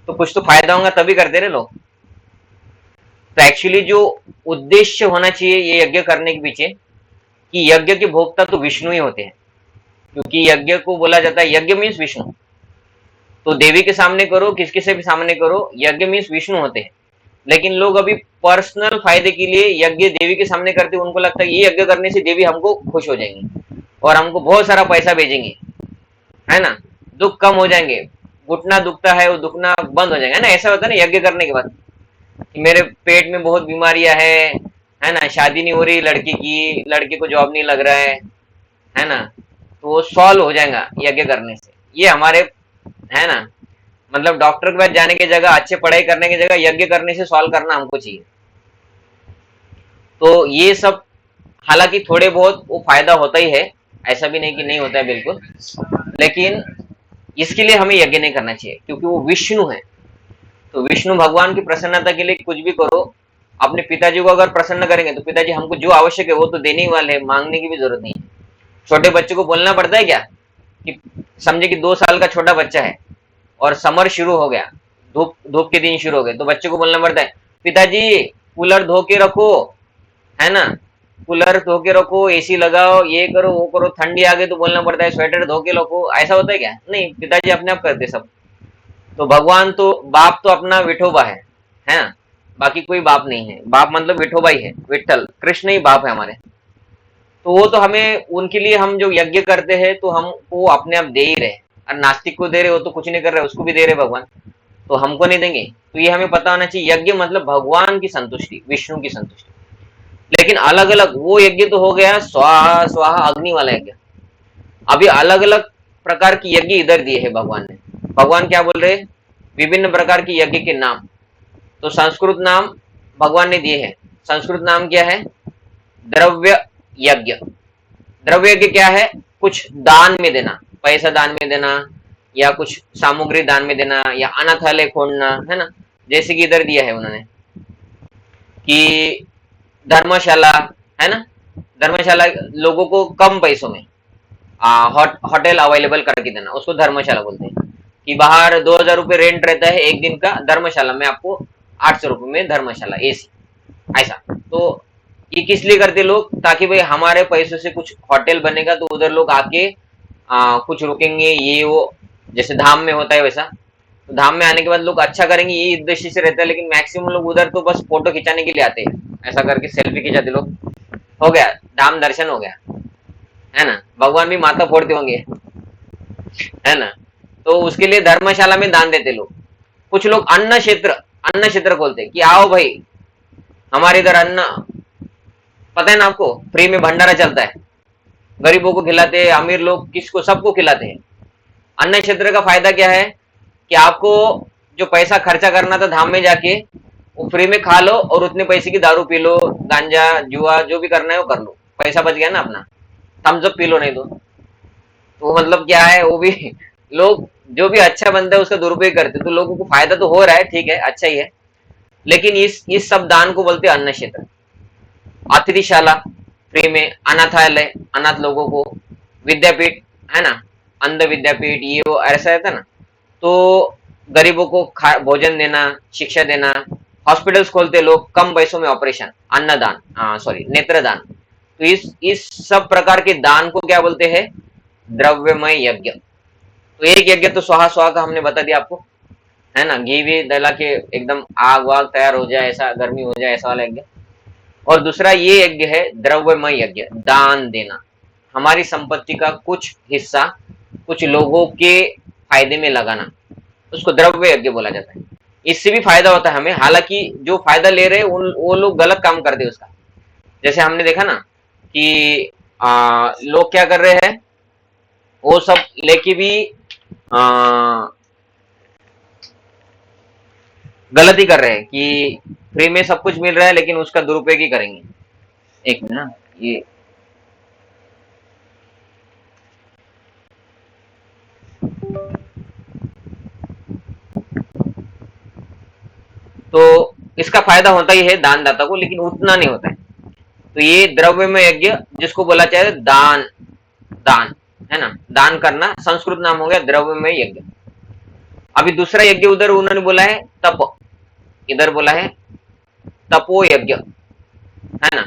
तो कुछ तो फायदा होगा तभी करते रहे लोग। तो एक्चुअली जो उद्देश्य होना चाहिए ये यज्ञ करने के पीछे, कि यज्ञ के भोक्ता तो विष्णु ही होते हैं, क्योंकि यज्ञ को बोला जाता है यज्ञ मीन्स विष्णु। तो देवी के सामने करो, किसके से भी सामने करो, यज्ञ मीन्स विष्णु होते हैं। लेकिन लोग अभी पर्सनल फायदे के लिए यज्ञ देवी के सामने करते, उनको लगता है ये यज्ञ करने से देवी हमको खुश हो जाएंगी और हमको बहुत सारा पैसा भेजेंगे, है ना, दुख कम हो जाएंगे, घुटना दुखता है वो दुखना बंद हो जाएगा, है ना। ऐसा होता है ना यज्ञ करने के बाद कि मेरे पेट में बहुत बीमारियां है ना, शादी नहीं हो रही लड़की की, लड़के को जॉब नहीं लग रहा है ना, तो वो सॉल्व हो जाएगा यज्ञ करने से। ये हमारे, है ना, मतलब डॉक्टर के पास जाने की जगह, अच्छे पढ़ाई करने की जगह यज्ञ करने से सॉल्व करना हमको चाहिए। तो ये सब हालांकि थोड़े बहुत वो फायदा होता ही है, ऐसा भी नहीं कि नहीं होता है बिल्कुल, लेकिन इसके लिए हमें यज्ञ नहीं करना चाहिए, क्योंकि वो विष्णु है। तो विष्णु भगवान की प्रसन्नता के लिए कुछ भी करो। अपने पिताजी को अगर प्रसन्न करेंगे तो पिताजी हमको जो आवश्यक है वो तो देने ही वाले हैं, मांगने की भी जरूरत नहीं है। छोटे बच्चे को बोलना पड़ता है क्या कि समझे कि 2 साल का छोटा बच्चा है और समर शुरू हो गया, धूप धूप के दिन शुरू हो गए तो बच्चे को बोलना पड़ता है पिताजी कूलर धो के रखो, है ना, कूलर धो के रखो, एसी लगाओ, ये करो वो करो, ठंडी आ गई तो बोलना पड़ता है स्वेटर धो के रखो। ऐसा होता है क्या? नहीं, पिताजी अपने आप करते सब। तो भगवान तो बाप तो अपना विठोबा है ना, बाकी कोई बाप नहीं है। बाप मतलब विठोबा ही है, विठल कृष्ण ही बाप है हमारे। तो वो तो हमें उनके लिए हम जो यज्ञ करते हैं तो हमको अपने आप दे ही रहे, और नास्तिक को दे रहे हो तो कुछ नहीं कर रहे, उसको भी दे रहे भगवान, तो हमको नहीं देंगे? तो ये हमें पता होना चाहिए, यज्ञ मतलब भगवान की संतुष्टि, विष्णु की संतुष्टि। लेकिन अलग अलग वो यज्ञ तो हो गया स्वाहा स्वाहा अग्नि वाला यज्ञ। अभी अलग अलग प्रकार की यज्ञ इधर दिए है भगवान ने। भगवान क्या बोल रहे हैं? विभिन्न प्रकार की यज्ञ के नाम। तो संस्कृत नाम भगवान ने दिए हैं। संस्कृत नाम क्या है? द्रव्य यज्ञ। द्रव्य यज्ञ क्या है? कुछ दान में देना, पैसा दान में देना, या कुछ सामग्री दान में देना, या अनाथालय खोलना, है ना। जैसे कि इधर दिया है उन्होंने कि धर्मशाला, है ना, धर्मशाला लोगों को कम पैसों में होटल अवेलेबल करके देना, उसको धर्मशाला बोलते हैं। कि बाहर 2000 रुपये रेंट रहता है एक दिन का, धर्मशाला में आपको 800 रुपये में धर्मशाला एसी, ऐसा। तो ये किस लिए करते लोग? ताकि भाई हमारे पैसों से कुछ होटल बनेगा तो उधर लोग आके कुछ रुकेंगे, ये वो, जैसे धाम में होता है वैसा। तो धाम में आने के बाद लोग अच्छा करेंगे, ये उद्देश्य से रहता है। लेकिन मैक्सिमम लोग उधर तो बस फोटो खिंचाने के लिए आते हैं, ऐसा करके सेल्फी खिंचाते लोग, हो गया धाम दर्शन हो गया, है ना। भगवान भी माथा फोड़ते होंगे, है ना। तो उसके लिए धर्मशाला में दान देते लोग। कुछ लोग अन्न क्षेत्र खोलते कि आओ भाई हमारे इधर अन्न, पता है ना आपको, फ्री में भंडारा चलता है, गरीबों को खिलाते हैं, अमीर लोग किसको, सबको खिलाते हैं। अन्न क्षेत्र का फायदा क्या है कि आपको जो पैसा खर्चा करना था धाम में जाके, वो फ्री में खा लो, और उतने पैसे की दारू पी लो, गांजा जुआ जो भी करना है वो कर लो, पैसा बच गया ना अपना। थम्स अप पी लो नहीं तो मतलब क्या है, वो भी लोग जो भी अच्छा बनता है उसका दुरुपयोग करते। तो लोगों को फायदा तो हो रहा है, ठीक है, अच्छा ही है। लेकिन इस सब दान को बोलते हैं अन्न क्षेत्र। अतिथिशाला फ्री में, अनाथालय अनाथ लोगों को, विद्यापीठ, है ना, अंध विद्यापीठ, ये वो ऐसा रहता है ना। तो गरीबों को भोजन देना, शिक्षा देना। हॉस्पिटल्स खोलते लोग, कम पैसों में ऑपरेशन, अन्नदान, नेत्रदान। तो इस सब प्रकार के दान को क्या बोलते हैं? द्रव्यमय यज्ञ। तो एक यज्ञ तो स्वाहा स्वाहा का हमने बता दिया आपको, है ना, घी भी दला के एकदम आग वाग तैयार हो जाए, ऐसा गर्मी हो जाए, ऐसा वाला यज्ञ। और दूसरा ये यज्ञ है द्रव्यमय यज्ञ, दान देना, हमारी संपत्ति का कुछ हिस्सा कुछ लोगों के फायदे में लगाना, उसको द्रव्य यज्ञ बोला जाता है। इससे भी फायदा होता है हमें, हालांकि जो फायदा ले रहे हैं वो लोग गलत काम करते हैं उसका। जैसे हमने देखा ना कि लोग क्या कर रहे हैं, वो सब लेके भी गलती कर रहे हैं कि फ्री में सब कुछ मिल रहा है लेकिन उसका दुरुपयोग ही करेंगे। एक मिनट ना, ये तो इसका फायदा होता ही है दानदाता को, लेकिन उतना नहीं होता है। तो ये द्रव्यमय यज्ञ जिसको बोला जाए दान, है ना, दान करना, संस्कृत नाम हो गया द्रव्यमय यज्ञ। अभी दूसरा यज्ञ उधर उन्होंने बोला है तप, इधर बोला है तपो यज्ञ, है ना।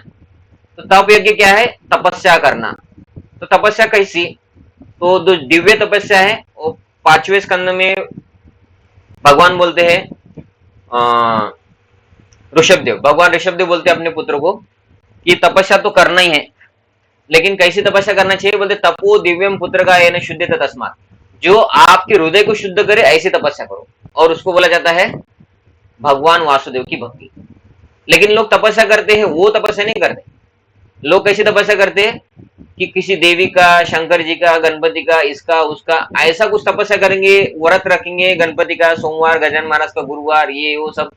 तो तप यज्ञ क्या है? तपस्या करना। तो तपस्या कैसी? तो जो दिव्य तपस्या है वो 5वें स्कंद में भगवान बोलते हैं, ऋषभदेव, भगवान ऋषभदेव बोलते हैं अपने पुत्र को कि तपस्या तो करना ही है, लेकिन कैसी तपस्या करना चाहिए? बोलते तपो दिव्यम पुत्र का ये न शुद्ध तस्मात्, जो आपके हृदय को शुद्ध करे ऐसी तपस्या करो। और उसको बोला जाता है भगवान वासुदेव की भक्ति। लेकिन लोग तपस्या करते हैं, वो तपस्या नहीं करते। लोग कैसी तपस्या करते हैं कि किसी देवी का, शंकर जी का, गणपति का, इसका उसका, ऐसा कुछ तपस्या करेंगे, व्रत रखेंगे गणपति का, सोमवार, गजानन महाराज का गुरुवार, ये वो सब,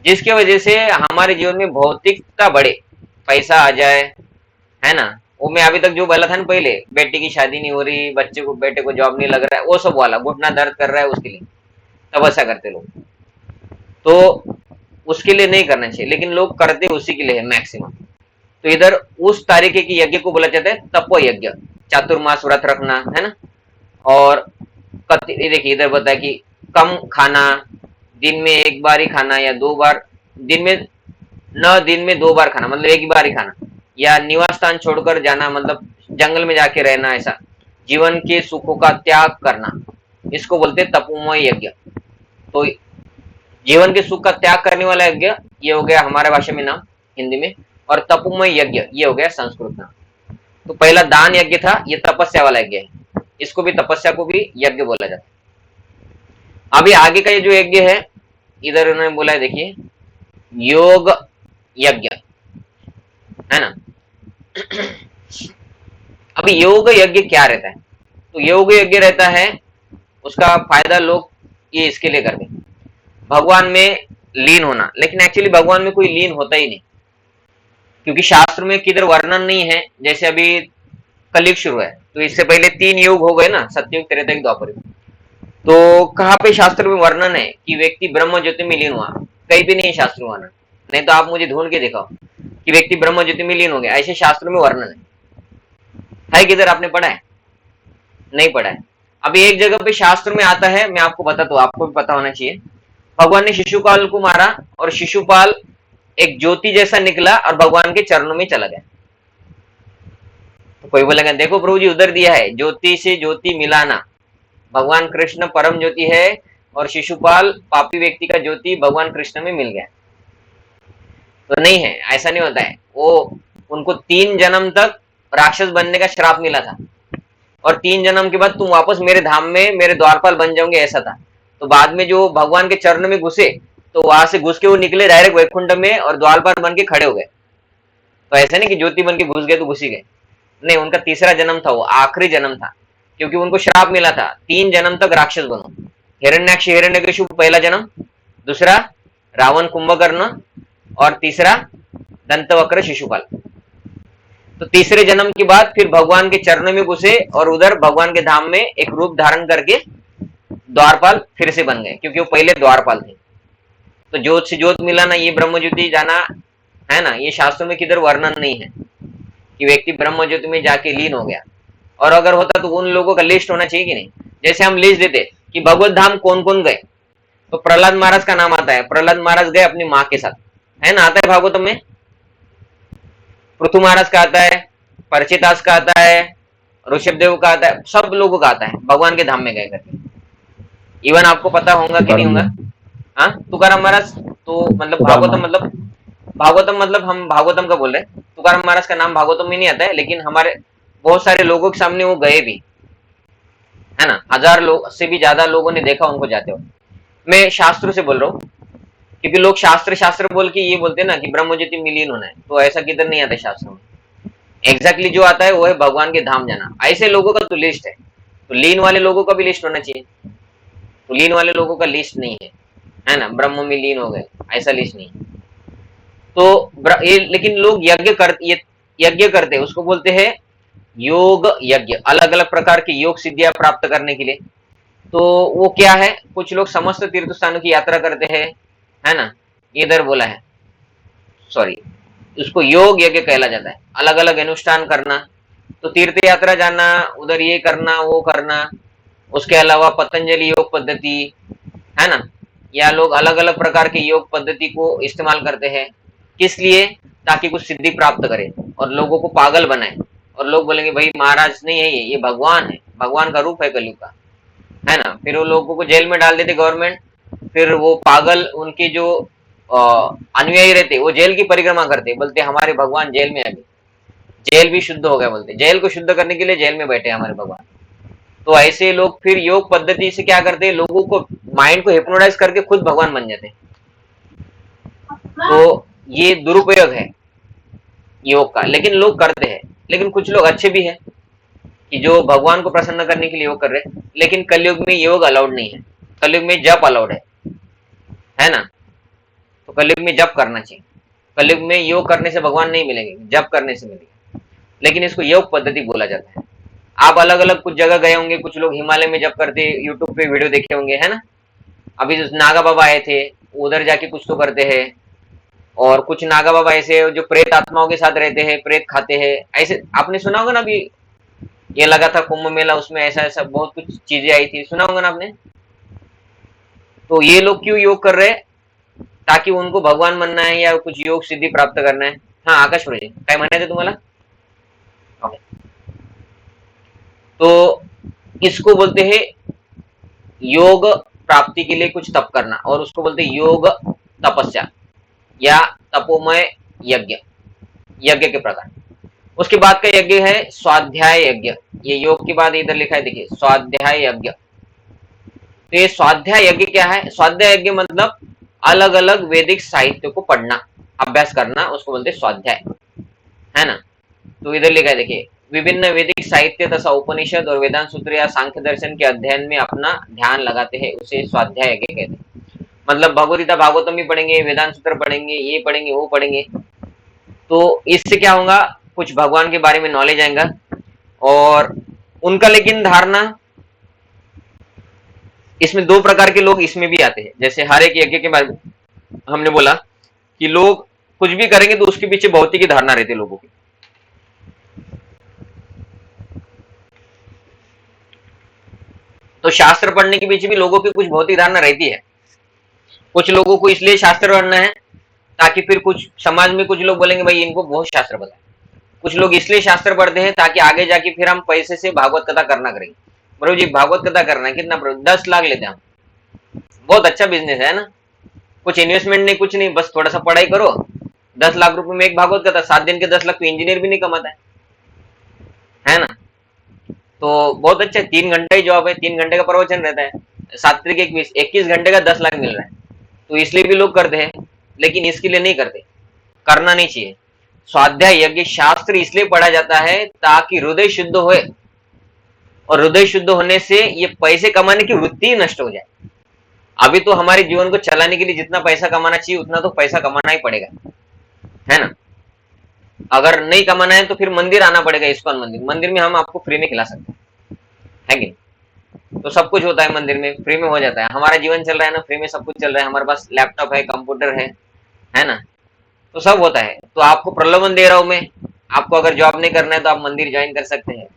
जिसके वजह से हमारे जीवन में भौतिकता बढ़े, पैसा आ जाए, है ना। वो मैं अभी तक जो बोला था ना पहले, बेटी की शादी नहीं हो रही, बेटे को जॉब नहीं लग रहा है, वो सब वाला, घुटना दर्द कर रहा है, उसके लिए तपस्या करते लोग। तो उसके लिए नहीं करना चाहिए, लेकिन लोग करते उसी के लिए है मैक्सिमम। तो इधर उस तरीके की यज्ञ को बोला जाता है तपो यज्ञ, चातुर्मास व्रत रखना, है ना। और देखिए इधर बताया कि कम खाना, दिन में एक बार ही खाना या 2 बार, दिन में न दिन में 2 बार खाना मतलब एक ही बार ही खाना, या निवास स्थान छोड़कर जाना मतलब जंगल में जाके रहना, ऐसा जीवन के सुखों का त्याग करना, इसको बोलते हैं तपोमय यज्ञ। तो जीवन के सुख का त्याग करने वाला यज्ञ ये हो गया हमारे भाषा में नाम हिंदी में, और तपोमय यज्ञ ये हो गया संस्कृत नाम। तो पहला दान यज्ञ था, ये तपस्या वाला यज्ञ है, इसको भी तपस्या को भी यज्ञ बोला जाता है। अभी आगे का ये जो यज्ञ है इधर उन्होंने बोला है, देखिए योग यज्ञ है ना। अभी योग यज्ञ क्या रहता है, तो योग यज्ञ रहता है, उसका फायदा लोग ये इसके लिए करते हैं भगवान में लीन होना, लेकिन एक्चुअली भगवान में कोई लीन होता ही नहीं, क्योंकि शास्त्र में किधर वर्णन नहीं है। जैसे अभी कलयुग शुरू है तो इससे पहले 3 युग हो गए ना, सतयुग, त्रेता, द्वापर युग। तो कहाँ पे शास्त्र में वर्णन है कि व्यक्ति ब्रह्म ज्योति में लीन हुआ? कहीं भी नहीं शास्त्र में वर्णन, नहीं तो आप मुझे ढूंढ के दिखाओ कि व्यक्ति ब्रह्म ज्योति में लीन हो गया, ऐसे शास्त्र में वर्णन है किधर? आपने पढ़ा है? नहीं पढ़ा है। अभी एक जगह पे शास्त्र में आता है, मैं आपको बताता हूँ, आपको भी पता होना चाहिए। भगवान ने शिशुपाल को मारा और शिशुपाल एक ज्योति जैसा निकला और भगवान के चरणों में चला गया। तो कोई बोलेगा देखो प्रभु जी उधर दिया है, ज्योति से ज्योति मिलाना, भगवान कृष्ण परम ज्योति है और शिशुपाल पापी व्यक्ति का ज्योति भगवान कृष्ण में मिल गया। तो नहीं है, ऐसा नहीं होता है। वो उनको 3 जन्म तक राक्षस बनने का श्राप मिला था और 3 जन्म के बाद तुम वापस मेरे धाम में मेरे द्वारपाल बन जाओगे, ऐसा था। तो बाद में जो भगवान के चरण में घुसे तो वहां से घुस के वो निकले डायरेक्ट वैकुंठ में और द्वारपाल बन के खड़े हो गए। तो ऐसा नहीं कि ज्योति बन के घुस गए तो घुस ही गए, नहीं, उनका तीसरा जन्म था, वो आखिरी जन्म था, क्योंकि उनको श्राप मिला था 3 जन्म तक राक्षस बनो। हिरण्याक्ष हिरण्यकशिपु पहला जन्म, दूसरा रावण कुंभकर्ण और तीसरा दंतवक्र शिशुपाल। तो तीसरे जन्म के बाद फिर भगवान के चरणों में घुसे और उधर भगवान के धाम में एक रूप धारण करके द्वारपाल फिर से बन गए, क्योंकि वो पहले द्वारपाल थे। तो ज्योत से ज्योत मिलाना, ये ब्रह्म ज्योति जाना है ना, ये शास्त्रों में किधर वर्णन नहीं है कि व्यक्ति ब्रह्म ज्योति में जाके लीन हो गया। और अगर होता तो उन लोगों का लिस्ट होना चाहिए कि नहीं। जैसे हम लिस्ट देते कि भगवत धाम कौन कौन गए, तो प्रहलाद महाराज का नाम आता है, प्रहलाद महाराज गए अपनी माँ के साथ, है ना, आता है भागवतम में। पृथु महाराज का आता है, परचितास का आता है, ऋषभदेव का आता है, सब लोगों का आता है भगवान के धाम में गए करके। इवन आपको पता होगा कि नहीं होगा, हाँ, तुकाराम महाराज तो मतलब भागवतम मतलब हम भागवतम का बोल रहे हैं, तुकाराम महाराज का नाम भागवतम में नहीं आता है, लेकिन हमारे बहुत सारे लोगों के सामने वो गए भी, है ना, 1000 लोग से भी ज्यादा लोगों ने देखा उनको जाते हुए। मैं शास्त्रों से बोल रहा हूँ, क्योंकि लोग शास्त्र बोल के ये बोलते हैं ना कि ब्रह्म ज्योति में लीन होना है, तो ऐसा किधर नहीं आता शास्त्र में। एग्जैक्टली जो आता है वो है भगवान के धाम जाना। ऐसे लोगों का तो लिस्ट है, तो लीन वाले लोगों का भी लिस्ट होना चाहिए। तो लीन वाले लोगों का लिस्ट नहीं है ना, ब्रह्म में लीन हो गए, ऐसा लिस्ट नहीं है। तो लेकिन लोग यज्ञ करते हैं, उसको बोलते हैं योग यज्ञ, अलग अलग प्रकार की योग सिद्धियां प्राप्त करने के लिए। तो वो क्या है, कुछ लोग समस्त तीर्थ स्थानों की यात्रा करते हैं, है ना, इधर बोला है, सॉरी, उसको योग यज्ञ कहला जाता है, अलग अलग अनुष्ठान करना। तो तीर्थ यात्रा जाना, उधर ये करना वो करना, उसके अलावा पतंजलि योग पद्धति, है ना, या लोग अलग अलग प्रकार के योग पद्धति को इस्तेमाल करते हैं, किस लिए? ताकि कुछ सिद्धि प्राप्त करे और लोगों को पागल बनाए, और लोग बोलेंगे भाई महाराज नहीं है, ये भगवान है, भगवान का रूप है कलयुग का, है ना। फिर वो लोगों को जेल में डाल देते गवर्नमेंट, फिर वो पागल उनके जो अनुयायी रहते वो जेल की परिक्रमा करते, बोलते हमारे भगवान जेल में आ गए, जेल भी शुद्ध हो गया, बोलते जेल को शुद्ध करने के लिए जेल में बैठे हमारे भगवान। तो ऐसे लोग फिर योग पद्धति से क्या करते हैं, लोगों को माइंड को हिप्नोटाइज करके खुद भगवान बन जाते हैं। तो ये दुरुपयोग है योग का, लेकिन लोग करते हैं। लेकिन कुछ लोग अच्छे भी हैं कि जो भगवान को प्रसन्न करने के लिए योग कर रहे हैं, लेकिन कलयुग में योग अलाउड नहीं है, कलयुग में जप अलाउड है ना। तो कलयुग में जप करना चाहिए, कलयुग में योग करने से भगवान नहीं मिलेंगे, जप करने से मिलेंगे, लेकिन इसको योग पद्धति बोला जाता है। आप अलग अलग कुछ जगह गए होंगे, कुछ लोग हिमालय में जप करते, यूट्यूब पे वीडियो देखे होंगे, है ना। अभी नागा बाबा आए थे, उधर जाके कुछ तो करते हैं, और कुछ नागा बाबा ऐसे जो प्रेत आत्माओं के साथ रहते हैं, प्रेत खाते हैं, ऐसे आपने सुना होगा ना। अभी ये लगा था कुंभ मेला, उसमें ऐसा ऐसा बहुत कुछ चीजें आई थी, सुना होगा ना आपने। तो ये लोग क्यों योग कर रहे हैं? ताकि उनको भगवान बनना है या कुछ योग सिद्धि प्राप्त करना है. हाँ आकाश प्रोजे काय म्हणायचं तुम्हाला? ओके. तो इसको बोलते हैं योग प्राप्ति के लिए कुछ तप करना, और उसको बोलते हैं योग तपस्या या तपोमय यज्ञ, यज्ञ के प्रकार. उसके बाद का यज्ञ है स्वाध्याय यज्ञ. ये योग के बाद इधर लिखा है, देखिए स्वाध्याय यज्ञ. तो ये स्वाध्याय यज्ञ क्या है? स्वाध्याय यज्ञ मतलब अलग अलग वैदिक साहित्य को पढ़ना, अभ्यास करना, उसको बोलते स्वाध्याय, है ना. तो इधर लिखा है, देखिए विभिन्न वैदिक साहित्य तथा उपनिषद और वेदांत सूत्र या सांख्य दर्शन के अध्ययन में अपना ध्यान लगाते हैं, उसे स्वाध्याय यज्ञ कहते हैं. मतलब भगवद्गीता भागवतम भी पढ़ेंगे, वेदांत सूत्र पढ़ेंगे, ये पढ़ेंगे, वो पढ़ेंगे. तो इससे क्या होगा? कुछ भगवान के बारे में नॉलेज आएगा. और उनका लेकिन धारणा, इसमें दो प्रकार के लोग इसमें भी आते हैं. जैसे हर एक यज्ञ के बारे में हमने बोला कि लोग कुछ भी करेंगे तो उसके पीछे भौतिक की धारणा रहती है लोगों की. तो शास्त्र पढ़ने के पीछे भी लोगों की कुछ भौतिक धारणा रहती है. कुछ लोगों को इसलिए शास्त्र पढ़ना है ताकि फिर कुछ समाज में कुछ लोग बोलेंगे भाई इनको बहुत शास्त्र पता है. कुछ लोग इसलिए शास्त्र पढ़ते हैं ताकि आगे जाके फिर हम पैसे से भागवत कथा करना करेंगे. प्रभु जी भागवत कथा करना है, कितना प्रभु? 10 लाख लेते हैं हम. बहुत अच्छा बिजनेस है ना. कुछ इन्वेस्टमेंट नहीं, कुछ नहीं, बस थोड़ा सा पढ़ाई करो. 10 लाख रुपए में एक भागवत कथा. 7 दिन के 10 लाख तो इंजीनियर भी नहीं कमाता है ना. तो बहुत अच्छा, 3 घंटे ही जॉब है, 3 घंटे का प्रवचन रहता है, 7 तरीके 21 घंटे का 10 लाख मिल रहा है. तो इसलिए भी लोग करते हैं, लेकिन इसके लिए नहीं करते. करना नहीं चाहिए. स्वाध्याय यज्ञ शास्त्र इसलिए पढ़ा जाता है ताकि हृदय शुद्ध होए, और हृदय शुद्ध होने से ये पैसे कमाने की वृत्ति नष्ट हो जाए. अभी तो हमारे जीवन को चलाने के लिए जितना पैसा कमाना चाहिए उतना तो पैसा कमाना ही पड़ेगा, है ना. अगर नहीं कमाना है तो फिर मंदिर आना पड़ेगा, इस्कॉन मंदिर. मंदिर में हम आपको फ्री में खिला सकते हैं, है कि नहीं? तो सब कुछ होता है मंदिर में, फ्री में हो जाता है. हमारा जीवन चल रहा है ना, फ्री में सब कुछ चल रहा है. हमारे पास लैपटॉप है, कंप्यूटर है ना. तो सब होता है. तो आपको प्रलोभन दे रहा हूं मैं, आपको अगर जॉब नहीं करना है तो आप मंदिर ज्वाइन कर सकते हैं.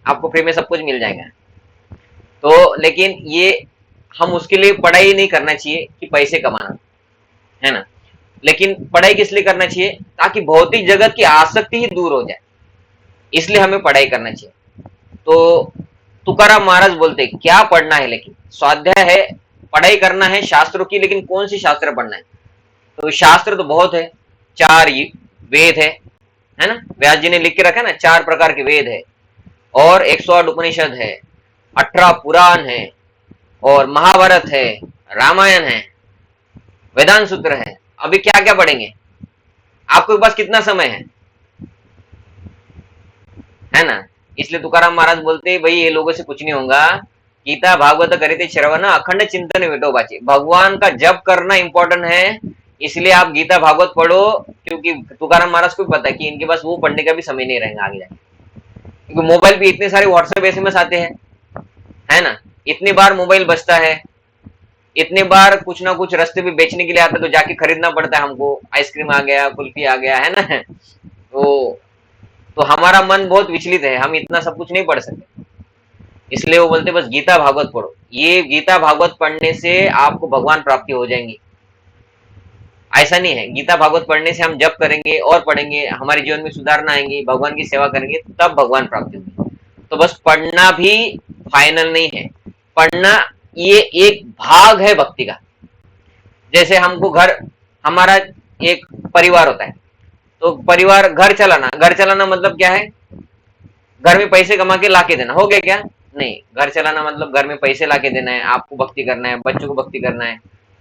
आपको फ्री में सब कुछ मिल जाएगा. तो लेकिन ये हम उसके लिए पढ़ाई नहीं करना चाहिए कि पैसे कमाना, है ना. लेकिन पढ़ाई किस लिए करना चाहिए? ताकि भौतिक जगत की आसक्ति ही दूर हो जाए, इसलिए हमें पढ़ाई करना चाहिए. तो तुकाराम महाराज बोलते क्या पढ़ना है? लेकिन स्वाध्याय है, पढ़ाई करना है शास्त्रों की, लेकिन कौन सी शास्त्र पढ़ना है? तो शास्त्र तो बहुत है. 4 वेद है ना. व्यास जी ने लिख के रखा है ना, 4 प्रकार के वेद है, और 108 उपनिषद है, 18 पुराण है, और महाभारत है, रामायण है, वेदांत सूत्र है. अभी क्या क्या पढ़ेंगे? आपके पास कितना समय है ना. इसलिए तुकाराम महाराज बोलते भाई ये लोगों से कुछ नहीं होगा. गीता भागवत करिते श्रवण अखंड चिंतन विठोबाची. भगवान का जप करना इंपॉर्टेंट है, इसलिए आप गीता भागवत पढ़ो. क्योंकि तुकाराम महाराज को भी पता है कि इनके पास वो पढ़ने का भी समय नहीं रहेगा आगे जाके, क्योंकि मोबाइल पे इतने सारे व्हाट्सएप SMS आते हैं, है ना. इतनी बार मोबाइल बजता है, इतने बार कुछ ना कुछ रास्ते पे बेचने के लिए आता है, तो जाके खरीदना पड़ता है हमको. आइसक्रीम आ गया, कुल्फी आ गया, है ना. तो हमारा मन बहुत विचलित है, हम इतना सब कुछ नहीं पढ़ सकते. इसलिए वो बोलते बस गीता भागवत पढ़ो. ये गीता भागवत पढ़ने से आपको भगवान प्राप्ति हो जाएंगी. ऐसा नहीं है, गीता भागवत पढ़ने से हम जप करेंगे और पढ़ेंगे, हमारे जीवन में सुधारना आएंगी, भगवान की सेवा करेंगे, तब भगवान प्राप्ति होगी. तो बस पढ़ना भी फाइनल नहीं है. पढ़ना ये एक भाग है भक्ति का. जैसे हमको हमारा एक परिवार होता है, तो परिवार घर चलाना मतलब क्या है? घर में पैसे कमा के लाके देना. हो गया क्या? नहीं. घर चलाना मतलब घर में पैसे लाके देना है, आपको भक्ति करना है, बच्चों को भक्ति करना है,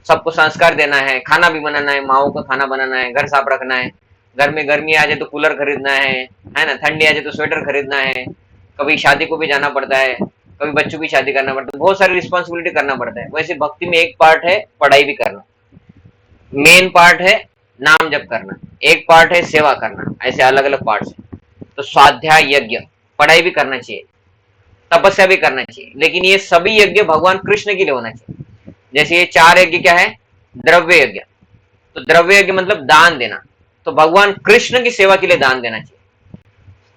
सबको संस्कार देना है, खाना भी बनाना है, माओ का खाना बनाना है, घर साफ रखना है. घर में गर्मी आ जाए तो कूलर खरीदना है ना. ठंडी आ जाए तो स्वेटर खरीदना है. कभी शादी को भी जाना पड़ता है, कभी बच्चों की शादी करना पड़ता है, बहुत सारी रिस्पॉन्सिबिलिटी करना पड़ता है. वैसे भक्ति में एक पार्ट है पढ़ाई भी करना, मेन पार्ट है नाम जप करना, एक पार्ट है सेवा करना. ऐसे अलग अलग पार्ट है. तो स्वाध्याय यज्ञ पढ़ाई भी करना चाहिए, तपस्या भी करना चाहिए, लेकिन ये सभी यज्ञ भगवान कृष्ण के लिए होना चाहिए. जैसे ये 4 यज्ञ क्या है? द्रव्य यज्ञ. तो द्रव्य यज्ञ मतलब दान देना, तो भगवान कृष्ण की सेवा के लिए दान देना चाहिए.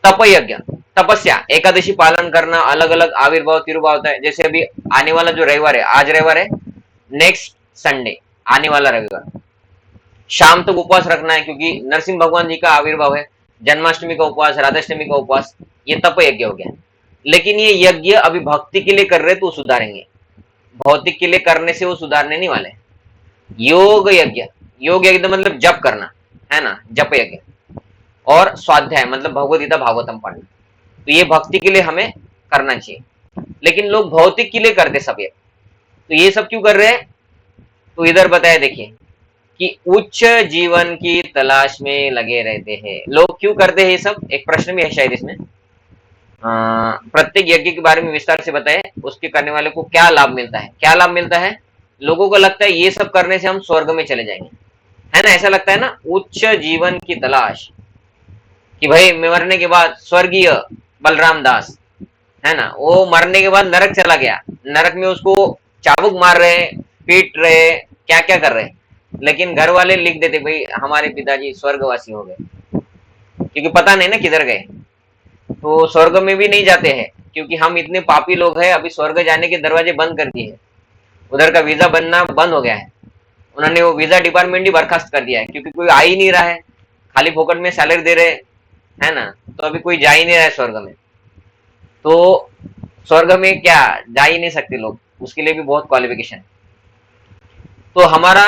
तप यज्ञ तपस्या, एकादशी पालन करना, अलग अलग आविर्भाव तिरुभाव होता है. जैसे अभी आने वाला जो रविवार है, आज रविवार है, नेक्स्ट संडे, आने वाला रविवार शाम तक उपवास रखना है, क्योंकि नरसिंह भगवान जी का आविर्भाव है। जन्माष्टमी का उपवास, राधाष्टमी का उपवास, ये तप यज्ञ हो गया। लेकिन ये यज्ञ अभी भक्ति के लिए कर रहे तो सुधारेंगे, भौतिक के लिए करने से वो सुधारने नहीं वाले। योग यज्ञ, योग यज्ञ मतलब जप करना है ना, जप यज्ञ, और स्वाध्याय मतलब भगवद गीता भागवतम पढ़ना, तो ये भक्ति के लिए हमें करना चाहिए। लेकिन लोग भौतिक के लिए करते सब ये, तो ये सब क्यों कर रहे हैं? तो इधर बताया देखिए कि उच्च जीवन की तलाश में लगे रहते हैं लोग। क्यों करते हैं ये सब? एक प्रश्न भी है शायद इसमें। प्रत्येक यज्ञ के बारे में विस्तार से बताए, उसके करने वाले को क्या लाभ मिलता है। क्या लाभ मिलता है? लोगों को लगता है ये सब करने से हम स्वर्ग में चले जाएंगे, है ना, ऐसा लगता है ना। उच्च जीवन की तलाश कि भाई मरने के बाद स्वर्गीय बलराम दास है ना, वो मरने के बाद नरक चला गया, नरक में उसको चाबुक मार रहे, पीट रहे, क्या क्या कर रहे, लेकिन घर वाले लिख देते भाई हमारे पिताजी स्वर्गवासी हो गए, क्योंकि पता नहीं ना किधर गए। तो स्वर्ग में भी नहीं जाते हैं, क्योंकि हम इतने पापी लोग हैं, अभी स्वर्ग जाने के दरवाजे बंद कर दिए हैं, उधर का वीजा बनना बंद हो गया है। उन्होंने वो वीजा डिपार्टमेंट ही बर्खास्त कर दिया है, क्योंकि कोई आ ही नहीं रहा है, खाली फोकट में सैलरी दे रहे है ना, तो अभी कोई जा ही नहीं रहा है स्वर्ग में। तो स्वर्ग में क्या जा ही नहीं सकते लोग, उसके लिए भी बहुत क्वालिफिकेशन है। तो हमारा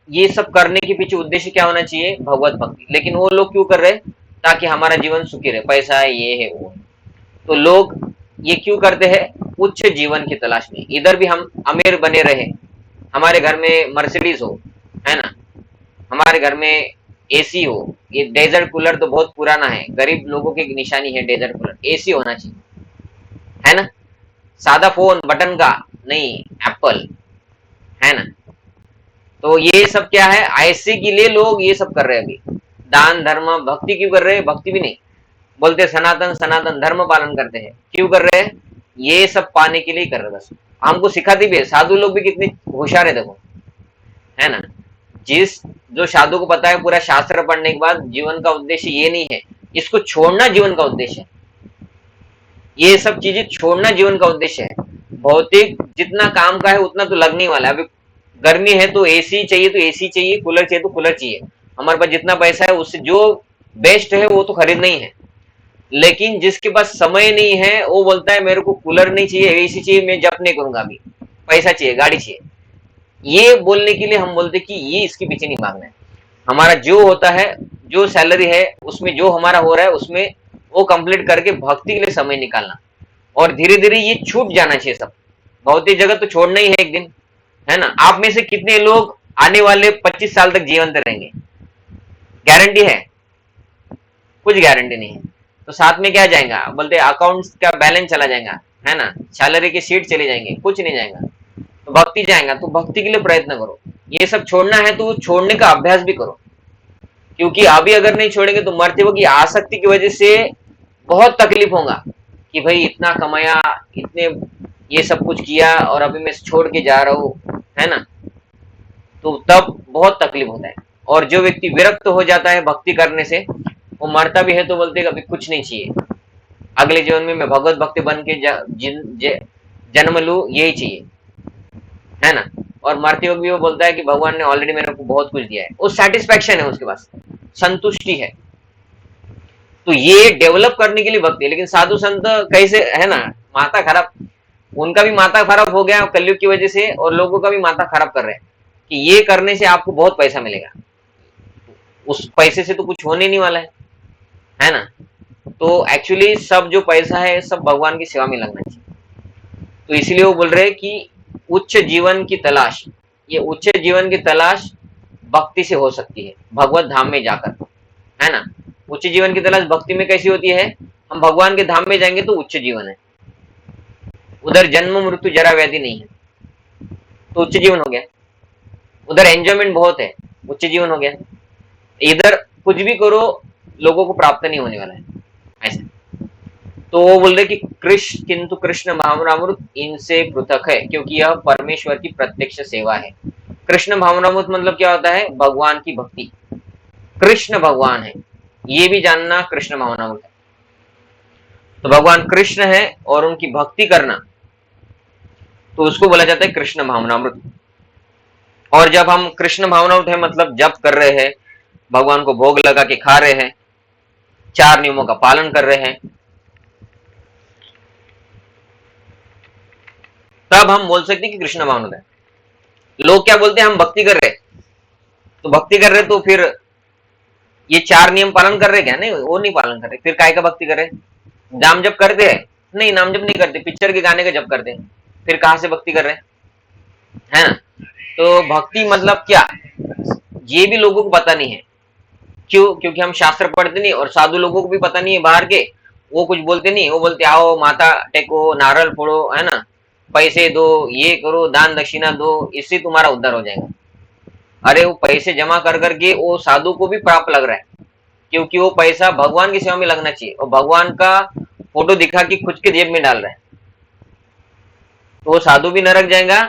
ये सब करने के पीछे उद्देश्य क्या होना चाहिए? भगवत भक्ति। लेकिन वो लोग क्यों कर रहे? ताकि हमारा जीवन सुखी रहे, पैसा है, ये है, वो है। तो लोग ये क्यों करते हैं? उच्च जीवन की तलाश में। इधर भी हम अमीर बने रहे, हमारे घर में मर्सिडीज हो, है ना, हमारे घर में एसी हो। ये डेजर्ट कूलर तो बहुत पुराना है, गरीब लोगों की निशानी है डेजर्ट कूलर। एसी होना चाहिए, है ना। सादा फोन बटन का नहीं, एप्पल, है ना। तो ये सब क्या है? ऐसे के लिए लोग ये सब कर रहे हैं अभी। दान धर्म भक्ति क्यों कर रहे हैं? भक्ति भी नहीं, बोलते सनातन सनातन धर्म पालन करते हैं। क्यों कर रहे हैं? ये सब पाने के लिए कर रहे हैं बस। हमको सिखाती भी है, साधु लोग भी कितने होशियार है देखो, है ना। जो साधु को पता है पूरा शास्त्र पढ़ने के बाद जीवन का उद्देश्य ये नहीं है, इसको छोड़ना जीवन का उद्देश्य है। ये सब चीजें छोड़ना जीवन का उद्देश्य है। भौतिक जितना काम का है उतना तो लगने वाला है। अभी गर्मी है तो एसी चाहिए तो एसी चाहिए, कूलर चाहिए तो कूलर चाहिए। हमारे पास जितना पैसा है उससे जो बेस्ट है वो तो खरीदना ही है। लेकिन जिसके पास समय नहीं है वो बोलता है मेरे को कूलर नहीं चाहिए, एसी चाहिए, मैं जप नहीं करूंगा, अभी पैसा चाहिए, गाड़ी चाहिए। ये बोलने के लिए हम बोलते कि ये इसके पीछे नहीं भागना है। हमारा जो होता है, जो सैलरी है उसमें जो हमारा हो रहा है उसमें वो कंप्लीट करके भक्ति के लिए समय निकालना, और धीरे धीरे ये छूट जाना चाहिए सब। भौतिक जगत तो छोड़ना ही है एक दिन, है ना। आप में से कितने लोग आने वाले 25 साल तक जीवंत रहेंगे? गारंटी है? कुछ गारंटी नहीं है। तो साथ में क्या जाएगा? बोलते अकाउंट्स का बैलेंस चला जाएगा, है ना, सैलरी की सीट चली जाएंगे, कुछ नहीं जाएगा, तो भक्ति जाएगा। तो भक्ति के लिए प्रयत्न करो। ये सब छोड़ना है तो छोड़ने का अभ्यास भी करो, क्योंकि अभी अगर नहीं छोड़ेंगे तो मरते वक्त आसक्ति की वजह से बहुत तकलीफ होगा कि भाई इतना कमाया, इतने ये सब कुछ किया और अभी मैं छोड़ के जा रहा हूँ, है ना। तो तब बहुत तकलीफ होता है। और जो व्यक्ति विरक्त हो जाता है भक्ति करने से, वो मरता भी है तो बोलते अभी कुछ नहीं चाहिए, अगले जीवन में मैं भगवत भक्त बन के जन्म लू, यही चाहिए, है ना। और मरते वक्त भी वो बोलता है कि भगवान ने ऑलरेडी मेरे को बहुत कुछ दिया है, वो सेटिस्फैक्शन है उसके पास, संतुष्टि है। तो ये डेवलप करने के लिए भक्ति है। लेकिन साधु संत कैसे, है ना, माथा खराब, उनका भी माथा खराब हो गया कलयुग की वजह से, और लोगों का भी माथा खराब कर रहे हैं कि ये करने से आपको बहुत पैसा मिलेगा। उस पैसे से तो कुछ होने नहीं वाला है ना। तो एक्चुअली सब जो पैसा है सब भगवान की सेवा में लगना चाहिए। तो इसलिए वो बोल रहे हैं कि उच्च जीवन की तलाश, ये उच्च जीवन की तलाश भक्ति से हो सकती है, भगवत धाम में जाकर, है ना। उच्च जीवन की तलाश भक्ति में कैसी होती है? हम भगवान के धाम में जाएंगे तो उच्च जीवन है, उधर जन्म मृत्यु जरा व्याधि नहीं है, तो उच्च जीवन हो गया। उधर एंजॉयमेंट बहुत है, उच्च जीवन हो गया। इधर कुछ भी करो लोगों को प्राप्त नहीं होने वाला है, ऐसा। तो वो बोल रहे कि किंतु कृष्ण भावनामृत इनसे पृथक है, क्योंकि यह परमेश्वर की प्रत्यक्ष सेवा है। कृष्ण भावनामृत मतलब क्या होता है? भगवान की भक्ति। कृष्ण भगवान है, ये भी जानना कृष्ण भावनामृत है। तो भगवान कृष्ण है और उनकी भक्ति करना, तो उसको बोला जाता है कृष्ण भावनामृत। और जब हम कृष्ण भावनाउत है, मतलब जप कर रहे हैं, भगवान को भोग लगा के खा रहे हैं, 4 नियमों का पालन कर रहे हैं, तब हम बोल सकते हैं कि कृष्ण भावनाउत है। लोग क्या बोलते हैं, हम भक्ति कर रहे हैं, तो भक्ति कर रहे तो फिर ये 4 नियम पालन कर रहे क्या? नहीं, वो नहीं पालन कर रहे, फिर काय का भक्ति कर रहे? नाम जप करते हैं? नहीं, नाम जप नहीं करते, पिक्चर के गाने का जप करते हैं, फिर कहां से भक्ति कर रहे हैं? है ना? तो भक्ति मतलब क्या, ये भी लोगों को पता नहीं है। क्यों? क्योंकि हम शास्त्र पढ़ते नहीं, और साधु लोगों को भी पता नहीं है बाहर के, वो कुछ बोलते नहीं, वो बोलते आओ माथा टेको, नारियल फोड़ो, है ना, पैसे दो, ये करो, दान दक्षिणा दो, इससे तुम्हारा उद्धार हो जाएगा। अरे वो पैसे जमा कर करके वो साधु को भी पाप लग रहा है, क्योंकि वो पैसा भगवान की सेवा में लगना चाहिए, और भगवान का फोटो दिखा के खुद के जेब में डाल रहा है, तो वो साधु भी नरक जाएगा,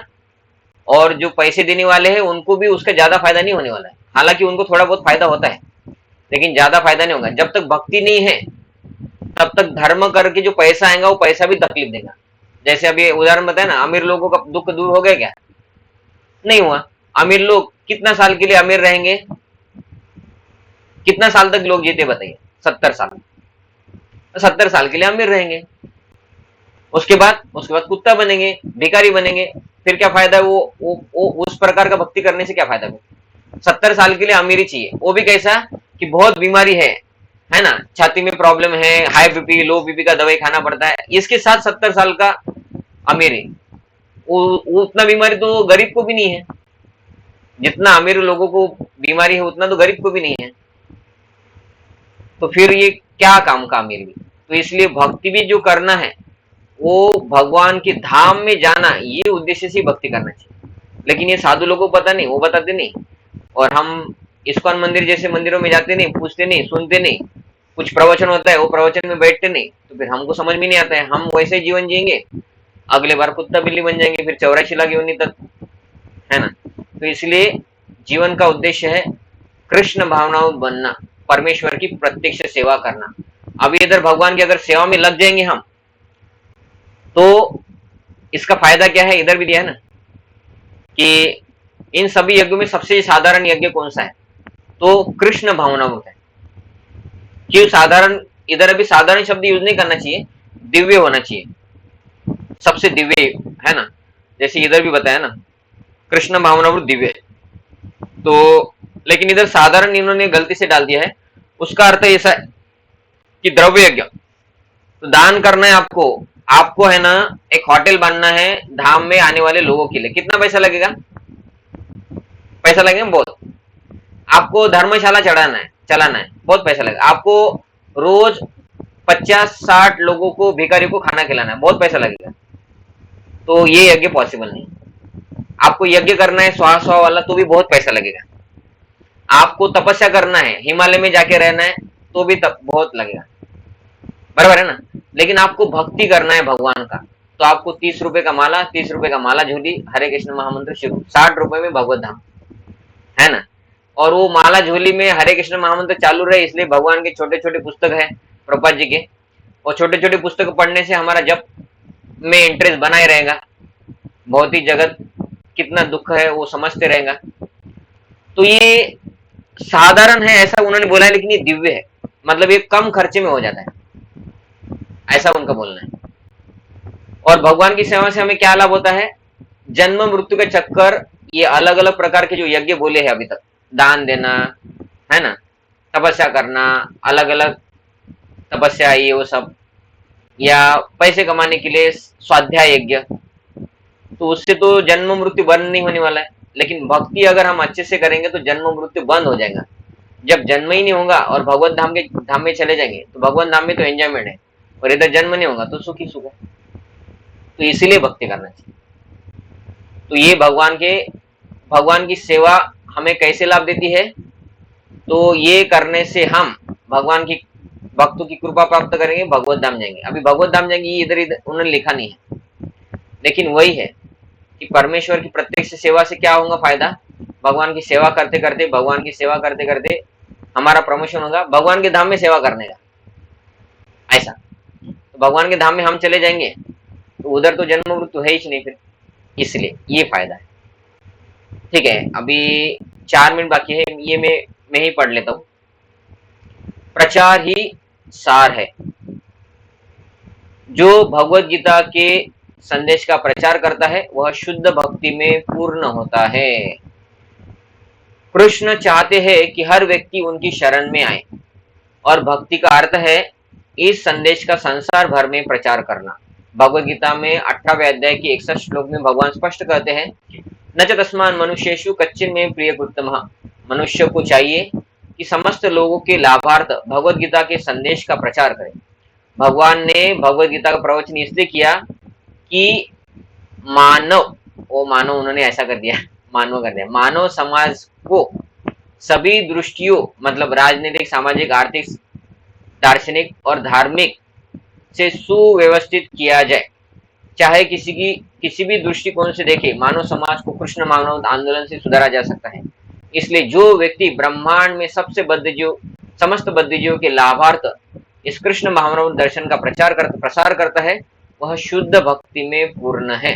और जो पैसे देने वाले हैं उनको भी उसका ज्यादा फायदा नहीं होने वाला है। हालांकि उनको थोड़ा बहुत फायदा होता है, लेकिन ज्यादा फायदा नहीं होगा। जब तक भक्ति नहीं है, तब तक धर्म करके जो पैसा आएगा वो पैसा भी तकलीफ देगा। जैसे अभी उदाहरण बताया ना, अमीर लोगों का दुख दूर हो गया क्या? नहीं हुआ। अमीर लोग कितना साल के लिए अमीर रहेंगे? कितना साल तक लोग जीते बताइए? 70 साल। 70 साल के लिए अमीर रहेंगे, उसके बाद कुत्ता बनेंगे, भिखारी बनेंगे, फिर क्या फायदा है? वो उस प्रकार का भक्ति करने से क्या फायदा? 70 साल के लिए अमीरी चाहिए, वो भी कैसा कि बहुत बीमारी है ना, छाती में प्रॉब्लम है, हाई बीपी, लो बीपी का दवाई खाना पड़ता है, इसके साथ 70 साल का अमीरी, वो उतना बीमारी तो गरीब को भी नहीं है। जितना अमीर लोगों को बीमारी है उतना तो गरीब को भी नहीं है, तो फिर ये क्या काम का अमीर भी? तो इसलिए भक्ति भी जो करना है वो भगवान के धाम में जाना, ये उद्देश्य से भक्ति करना चाहिए। लेकिन ये साधु लोगों को पता नहीं, वो बताते नहीं, और हम इस्कॉन मंदिर जैसे मंदिरों में जाते नहीं, पूछते नहीं, सुनते नहीं, कुछ प्रवचन होता है वो प्रवचन में बैठते नहीं, तो फिर हमको समझ में नहीं आता है, हम वैसे जीवन जिएंगे, अगले बार कुत्ता बिल्ली बन जाएंगे, फिर 84 लाख योनि तक, है ना। तो इसलिए जीवन का उद्देश्य है कृष्ण भावनाओं बनना, परमेश्वर की प्रत्यक्ष सेवा करना। अभी इधर भगवान की अगर सेवा में लग जाएंगे हम, तो इसका फायदा क्या है? इधर भी दिया है ना कि इन सभी यज्ञों में सबसे साधारण यज्ञ कौन सा है? तो कृष्ण भावनामृत है। क्यों साधारण? इधर अभी साधारण शब्द यूज नहीं करना चाहिए, दिव्य होना चाहिए, सबसे दिव्य, है ना। जैसे इधर भी बताया ना, कृष्ण भावनामृत दिव्य, तो लेकिन इधर साधारण इन्होंने गलती से डाल दिया है। उसका अर्थ ऐसा है कि द्रव्य यज्ञ, तो दान करना है आपको है ना, एक होटल बनना है धाम में आने वाले लोगों के लिए। कितना पैसा लगेगा? पैसा लगेगा बहुत। आपको धर्मशाला चलाना है, बहुत पैसा लगेगा। आपको रोज 50-60 लोगों को, भिखारियों को खाना खिलाना है, बहुत पैसा लगेगा। तो ये यज्ञ पॉसिबल नहीं। आपको यज्ञ करना है स्वाहा वाला, तो भी बहुत पैसा लगेगा। आपको तपस्या करना है, हिमालय में जाके रहना है, तो भी बहुत लगेगा, बराबर है ना। लेकिन आपको भक्ति करना है भगवान का, तो आपको 30 रुपए का माला, 30 रुपए का माला झोली, हरे कृष्ण महामंत्र शुरू, 60 रुपए में भगवत धाम, है ना। और वो माला झोली में हरे कृष्ण महामंत्र चालू रहे, इसलिए भगवान के छोटे छोटे पुस्तक है प्रभुपाद जी के, और छोटे छोटे पुस्तक पढ़ने से हमारा जप में इंटरेस्ट बनाए रहेगा, भौतिक जगत कितना दुख है वो समझते रहेगा। तो ये साधारण है ऐसा उन्होंने बोला है, लेकिन ये दिव्य है, मतलब ये कम खर्चे में हो जाता है, ऐसा उनका बोलना है। और भगवान की सेवा से हमें क्या लाभ होता है? जन्म मृत्यु के चक्कर, ये अलग अलग प्रकार के जो यज्ञ बोले हैं अभी तक, दान देना, है ना, तपस्या करना, अलग अलग तपस्या, ये वो सब, या पैसे कमाने के लिए स्वाध्याय यज्ञ, तो उससे तो जन्म मृत्यु बंद नहीं होने वाला है। लेकिन भक्ति अगर हम अच्छे से करेंगे तो जन्म मृत्यु बंद हो जाएगा। जब जन्म ही नहीं होगा और भगवत धाम में चले जाएंगे, तो भगवान धाम में तो एंजॉयमेंट है, और इधर जन्म नहीं होगा तो सुख ही सुख है। तो इसीलिए भक्ति करना चाहिए। तो ये भगवान की सेवा हमें कैसे लाभ देती है? तो ये करने से हम भगवान की भक्तों की कृपा प्राप्त करेंगे, भगवत धाम जाएंगे। अभी भगवत धाम जाएंगे ये इधर उन्होंने लिखा नहीं है, लेकिन वही है कि परमेश्वर की प्रत्यक्ष सेवा से क्या होगा फायदा? भगवान की सेवा करते करते हमारा प्रमोशन होगा भगवान के धाम में सेवा करने का, ऐसा। तो भगवान के धाम में हम चले जाएंगे, तो उधर तो जन्म मृत्यु है ही नहीं फिर, इसलिए ये फायदा है। ठीक है, अभी 4 मिनट बाकी है, ये मैं ही पढ़ लेता हूँ। प्रचार ही सार है। जो भगवत गीता के संदेश का प्रचार करता है वह शुद्ध भक्ति में पूर्ण होता है। कृष्ण चाहते हैं कि हर व्यक्ति उनकी शरण में आए, और भक्ति का अर्थ है इस संदेश का संसार भर में प्रचार करना। भगवत गीता में 18वें अध्याय के 61 श्लोक में भगवान स्पष्ट कहते हैं, न च तस्मान् मनुष्येषु कच्चिन् मे प्रियकृत्तमः। मनुष्य को चाहिए कि समस्त लोगों के लाभार्थ भगवत गीता के संदेश का प्रचार करें। भगवान ने भगवत गीता का प्रवचन इसलिए किया कि मानव उन्होंने ऐसा कर दिया, मानव समाज को सभी दृष्टियों, मतलब राजनीतिक, सामाजिक, आर्थिक, दार्शनिक और धार्मिक से सुव्यवस्थित किया जाए। चाहे किसी भी दृष्टिकोण से देखे, मानव समाज को कृष्ण मानव आंदोलन से सुधारा जा सकता है। इसलिए जो व्यक्ति ब्रह्मांड में समस्त बद्धजीवों के लाभार्थ इस कृष्ण मानव दर्शन का प्रसार करता है वह शुद्ध भक्ति में पूर्ण है।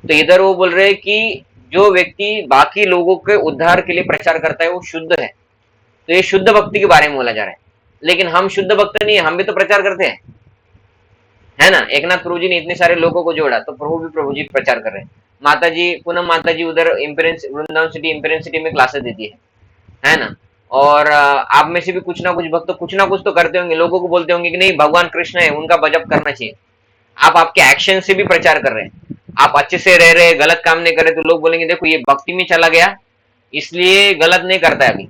तो इधर वो बोल रहे हैं कि जो व्यक्ति बाकी लोगों के उद्धार के लिए प्रचार करता है वो शुद्ध है। तो ये शुद्ध भक्ति के बारे में बोला जा रहा है। लेकिन हम शुद्ध भक्त नहीं है, हम भी तो प्रचार करते हैं, है ना। एकनाथ प्रभु जी ने इतने सारे लोगों को जोड़ा, तो प्रभु जी प्रचार कर रहे हैं। पूनम माता जी उधर वृंदावन सिटी इम्पेरियल सिटी में क्लासेस देती है ना। और आप में से भी कुछ ना कुछ भक्त कुछ ना कुछ तो करते होंगे, लोगों को बोलते होंगे कि नहीं भगवान कृष्ण है, उनका भजन करना चाहिए। आप आपके एक्शन से भी प्रचार कर रहे हैं। आप अच्छे से रह रहे, गलत काम नहीं कर रहे, तो लोग बोलेंगे देखो ये भक्ति में चला गया, इसलिए गलत नहीं करता है अभी।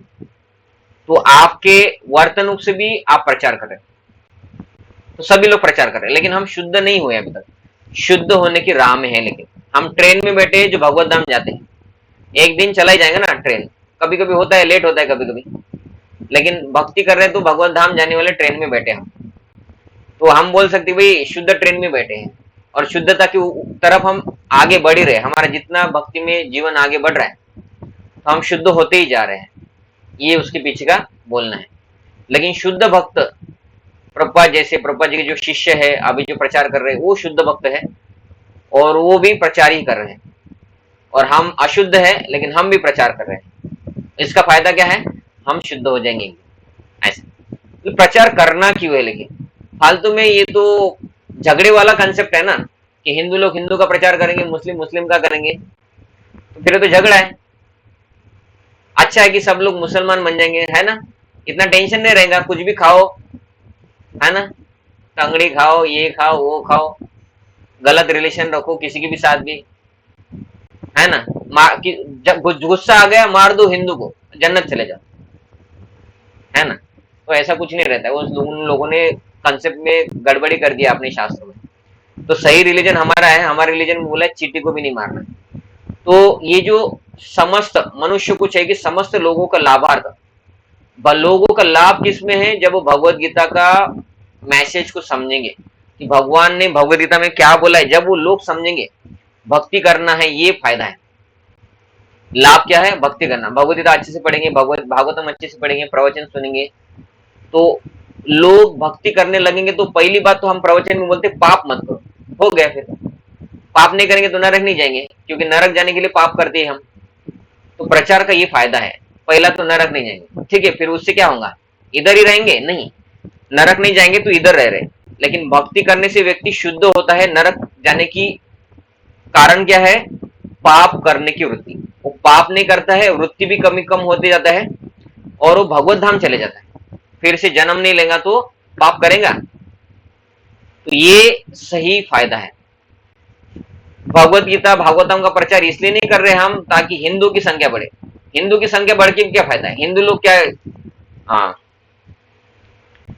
तो आपके वर्तनुक से भी आप प्रचार कर रहे हैं। तो सभी लोग प्रचार कर रहे हैं, लेकिन हम शुद्ध नहीं हुए अभी तक। शुद्ध होने की राह में है, लेकिन हम ट्रेन में बैठे हैं जो भगवत धाम जाते हैं। एक दिन चला ही जाएगा ना ट्रेन, कभी कभी होता है, लेट होता है कभी कभी, लेकिन भक्ति कर रहे हैं तो भगवत धाम जाने वाले ट्रेन में बैठे हम। तो हम बोल सकते भाई शुद्ध ट्रेन में बैठे हैं, और शुद्धता की तरफ हम आगे बढ़ ही रहे। हमारा जितना भक्ति में जीवन आगे बढ़ रहा है तो हम शुद्ध होते ही जा रहे हैं, ये उसके पीछे का बोलना है। लेकिन शुद्ध भक्त प्रभुपाद जी के जो शिष्य है अभी जो प्रचार कर रहे हैं वो शुद्ध भक्त है, और वो भी प्रचार ही कर रहे हैं। और हम अशुद्ध है लेकिन हम भी प्रचार कर रहे हैं। इसका फायदा क्या है, हम शुद्ध हो जाएंगे ऐसे। तो प्रचार करना क्यों है, लेकिन फालतू में ये तो झगड़े वाला कंसेप्ट है ना, कि हिंदू लोग हिंदू का प्रचार करेंगे, मुस्लिम मुस्लिम का करेंगे, तो फिर तो झगड़ा है। अच्छा है कि सब लोग मुसलमान बन जाएंगे, है ना, इतना टेंशन नहीं रहेगा, कुछ भी खाओ, है ना, टंगड़ी खाओ, ये खाओ वो खाओ, गलत रिलेशन रखो किसी के भी साथ भी, है ना। जब गुस्सा आ गया मार दो हिंदू को, जन्नत चले जाओ, है ना। तो ऐसा कुछ नहीं रहता है, उन लोगों ने कंसेप्ट में गड़बड़ी कर दिया अपने शास्त्र में। तो सही रिलीजन हमारा है, हमारा रिलीजन में बोला है चींटी को भी नहीं मारना। तो ये जो समस्त मनुष्य को चाहिए कि समस्त लोगों का लाभार्थ, लोगों का लाभ किसमें है, जब वो भगवत गीता का मैसेज को समझेंगे कि भगवान ने भगवत गीता में क्या बोला है, जब वो लोग समझेंगे भक्ति करना है, ये फायदा है। लाभ क्या है, भक्ति करना। भगवत गीता अच्छे से पढ़ेंगे, भागवतम अच्छे से पढ़ेंगे, प्रवचन सुनेंगे, तो लोग भक्ति करने लगेंगे। तो पहली बात तो हम प्रवचन में बोलते पाप मत करो, हो गया। फिर पाप नहीं करेंगे तो नरक नहीं जाएंगे, क्योंकि नरक जाने के लिए पाप करते हैं हम। तो प्रचार का ये फायदा है, पहला तो नरक नहीं जाएंगे, ठीक है। फिर उससे क्या होगा, इधर ही रहेंगे, नहीं नरक नहीं जाएंगे तो इधर रह रहे। लेकिन भक्ति करने से व्यक्ति शुद्ध होता है। नरक जाने की कारण क्या है, पाप करने की वृत्ति। वो पाप नहीं करता है, वृत्ति भी कम होते जाता है, और वो भगवत धाम चले जाता है। फिर से जन्म नहीं लेगा तो पाप करेगा। तो ये सही फायदा है। भगवत गीता भागवतम का प्रचार इसलिए नहीं कर रहे हम ताकि हिंदू की संख्या बढ़े। हिंदू की संख्या बढ़ के क्या फायदा है, हिंदू लोग क्या, हाँ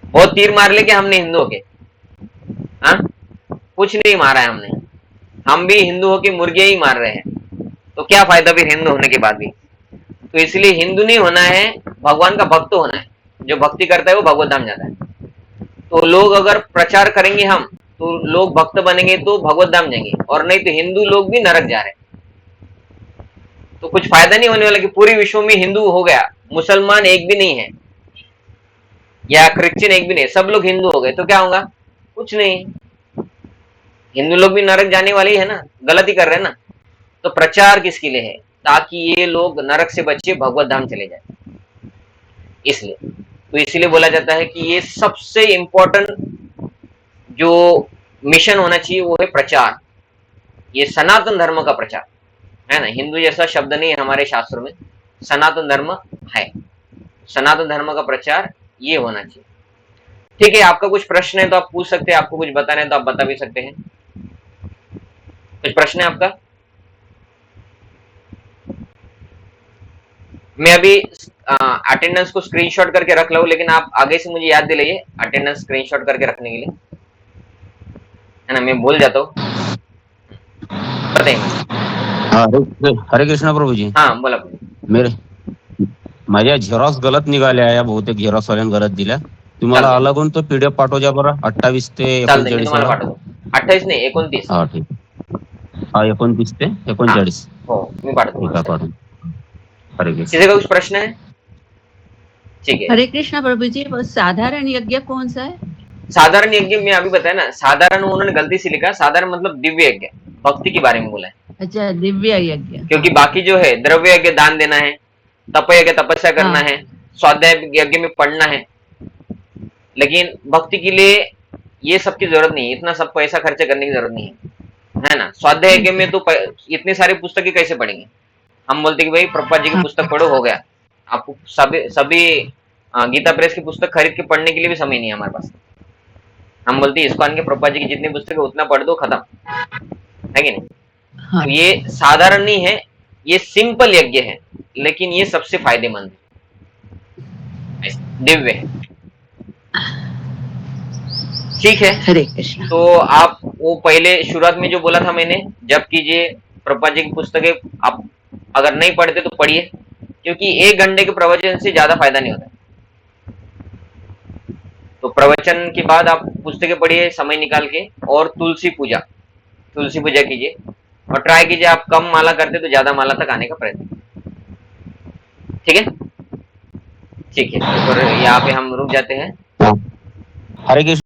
बहुत तीर मार ले क्या हमने हिंदुओं के, हाँ कुछ नहीं मारा है हमने, हम भी हिंदू होके मुर्गियां ही मार रहे हैं। तो क्या फायदा फिर हिंदू होने के बाद भी। तो इसलिए हिंदू नहीं होना है, भगवान का भक्त होना है। जो भक्ति करता है वो भगवत धाम जाता है। तो लोग अगर प्रचार करेंगे हम, तो लोग भक्त बनेंगे तो भगवत धाम जाएंगे, और नहीं तो हिंदू लोग भी नरक जा रहे हैं। तो कुछ फायदा नहीं होने वाला कि पूरे विश्व में हिंदू हो गया, मुसलमान एक भी नहीं है या क्रिश्चियन एक भी नहीं, सब लोग हिंदू हो गए, तो क्या होगा, कुछ नहीं। हिंदू लोग भी नरक जाने वाले ही है ना, गलत ही कर रहे हैं ना। तो प्रचार किसके लिए है, ताकि ये लोग नरक से बचे भगवत धाम चले जाए। इसलिए तो इसीलिए बोला जाता है कि ये सबसे इंपॉर्टेंट जो मिशन होना चाहिए वो है प्रचार, ये सनातन धर्म का प्रचार है ना। हिंदू जैसा शब्द नहीं है हमारे शास्त्रों में, सनातन धर्म है। सनातन धर्म का प्रचार ये होना चाहिए। ठीक है, आपका कुछ प्रश्न है तो आप पूछ सकते हैं, आपको कुछ बताना है तो आप बता भी सकते हैं। कुछ प्रश्न है आपका? मैं अभी अटेंडेंस को स्क्रीनशॉट करके रख लूं, लेकिन आप आगे से मुझे याद दिलाइए अटेंडेंस स्क्रीनशॉट करके रखने के लिए, है ना। मैं भूल जाता हूँ, बताइए। हरे कृष्णा प्रभू जी. हाँ बोला प्रभू. माझ्या झेरॉक्स गलत निघाल्या, बहुतेक झेरॉक्स वाल्याने गलत दिल्या. तुम्हाला चालतंय. अलगून तो पीडीएफ पाठवजा बरं. 28 ते चालतंय, मी 39 तुम्हाला वाला. पाठवतो. 28 नाही 29. हा ठीक आहे. हा 29 ते 39. हो मी पाठवतो. ठीक आहे, पाठवून. हरे कृष्ण. किसी का कुछ प्रश्न है? ठीक है. हरे कृष्णा प्रभु जी, वो साधारण यज्ञ कौन सा है? साधारण यज्ञ में अभी बताया ना, साधारण उन्होंने गलती से लिखा, साधारण मतलब दिव्य यज्ञ, भक्ति के बारे में बोला है. अच्छा, दिव्य यज्ञ. क्योंकि बाकी जो है द्रव्य यज्ञ दान देना है, तप यज्ञ तपस्या करना है, स्वाध्याय यज्ञ में पढ़ना है, लेकिन भक्ति के लिए ये सब की जरूरत नहीं है, इतना सब पैसा खर्च करने की जरूरत नहीं है ना. स्वाध्याय यज्ञ में तो इतनी सारी पुस्तकें कैसे पढ़ेंगे? हम बोलते कि भाई प्रभुपाद जी की पुस्तक पढ़ो, हो गया. आपको सभी गीता प्रेस की पुस्तक खरीद के पढ़ने के लिए भी समय नहीं है हमारे पास. हम बोलते हैं इस्कॉन के प्रभुपाद जी की जितनी पुस्तक है उतना पढ़ दो, खत्म है कि नहीं. हाँ. तो ये साधारण नहीं है, ये सिंपल यज्ञ है, लेकिन ये सबसे फायदेमंद है, दिव्य है. ठीक है. हरे कृष्णा. तो आप वो पहले शुरुआत में जो बोला था मैंने, जब कीजिए प्रभुपाद जी की पुस्तकें आप अगर नहीं पढ़ते तो पढ़िए, क्योंकि 1 घंटे के प्रवचन से ज्यादा फायदा नहीं होता. तो प्रवचन के बाद आप पुस्तकें पढ़िए समय निकाल के, और तुलसी पूजा कीजिए, और ट्राई कीजिए आप कम माला करते तो ज्यादा माला तक आने का प्रयत्न. ठीक है. ठीक है, तो यहाँ पे हम रुक जाते हैं. हरे कृष्ण.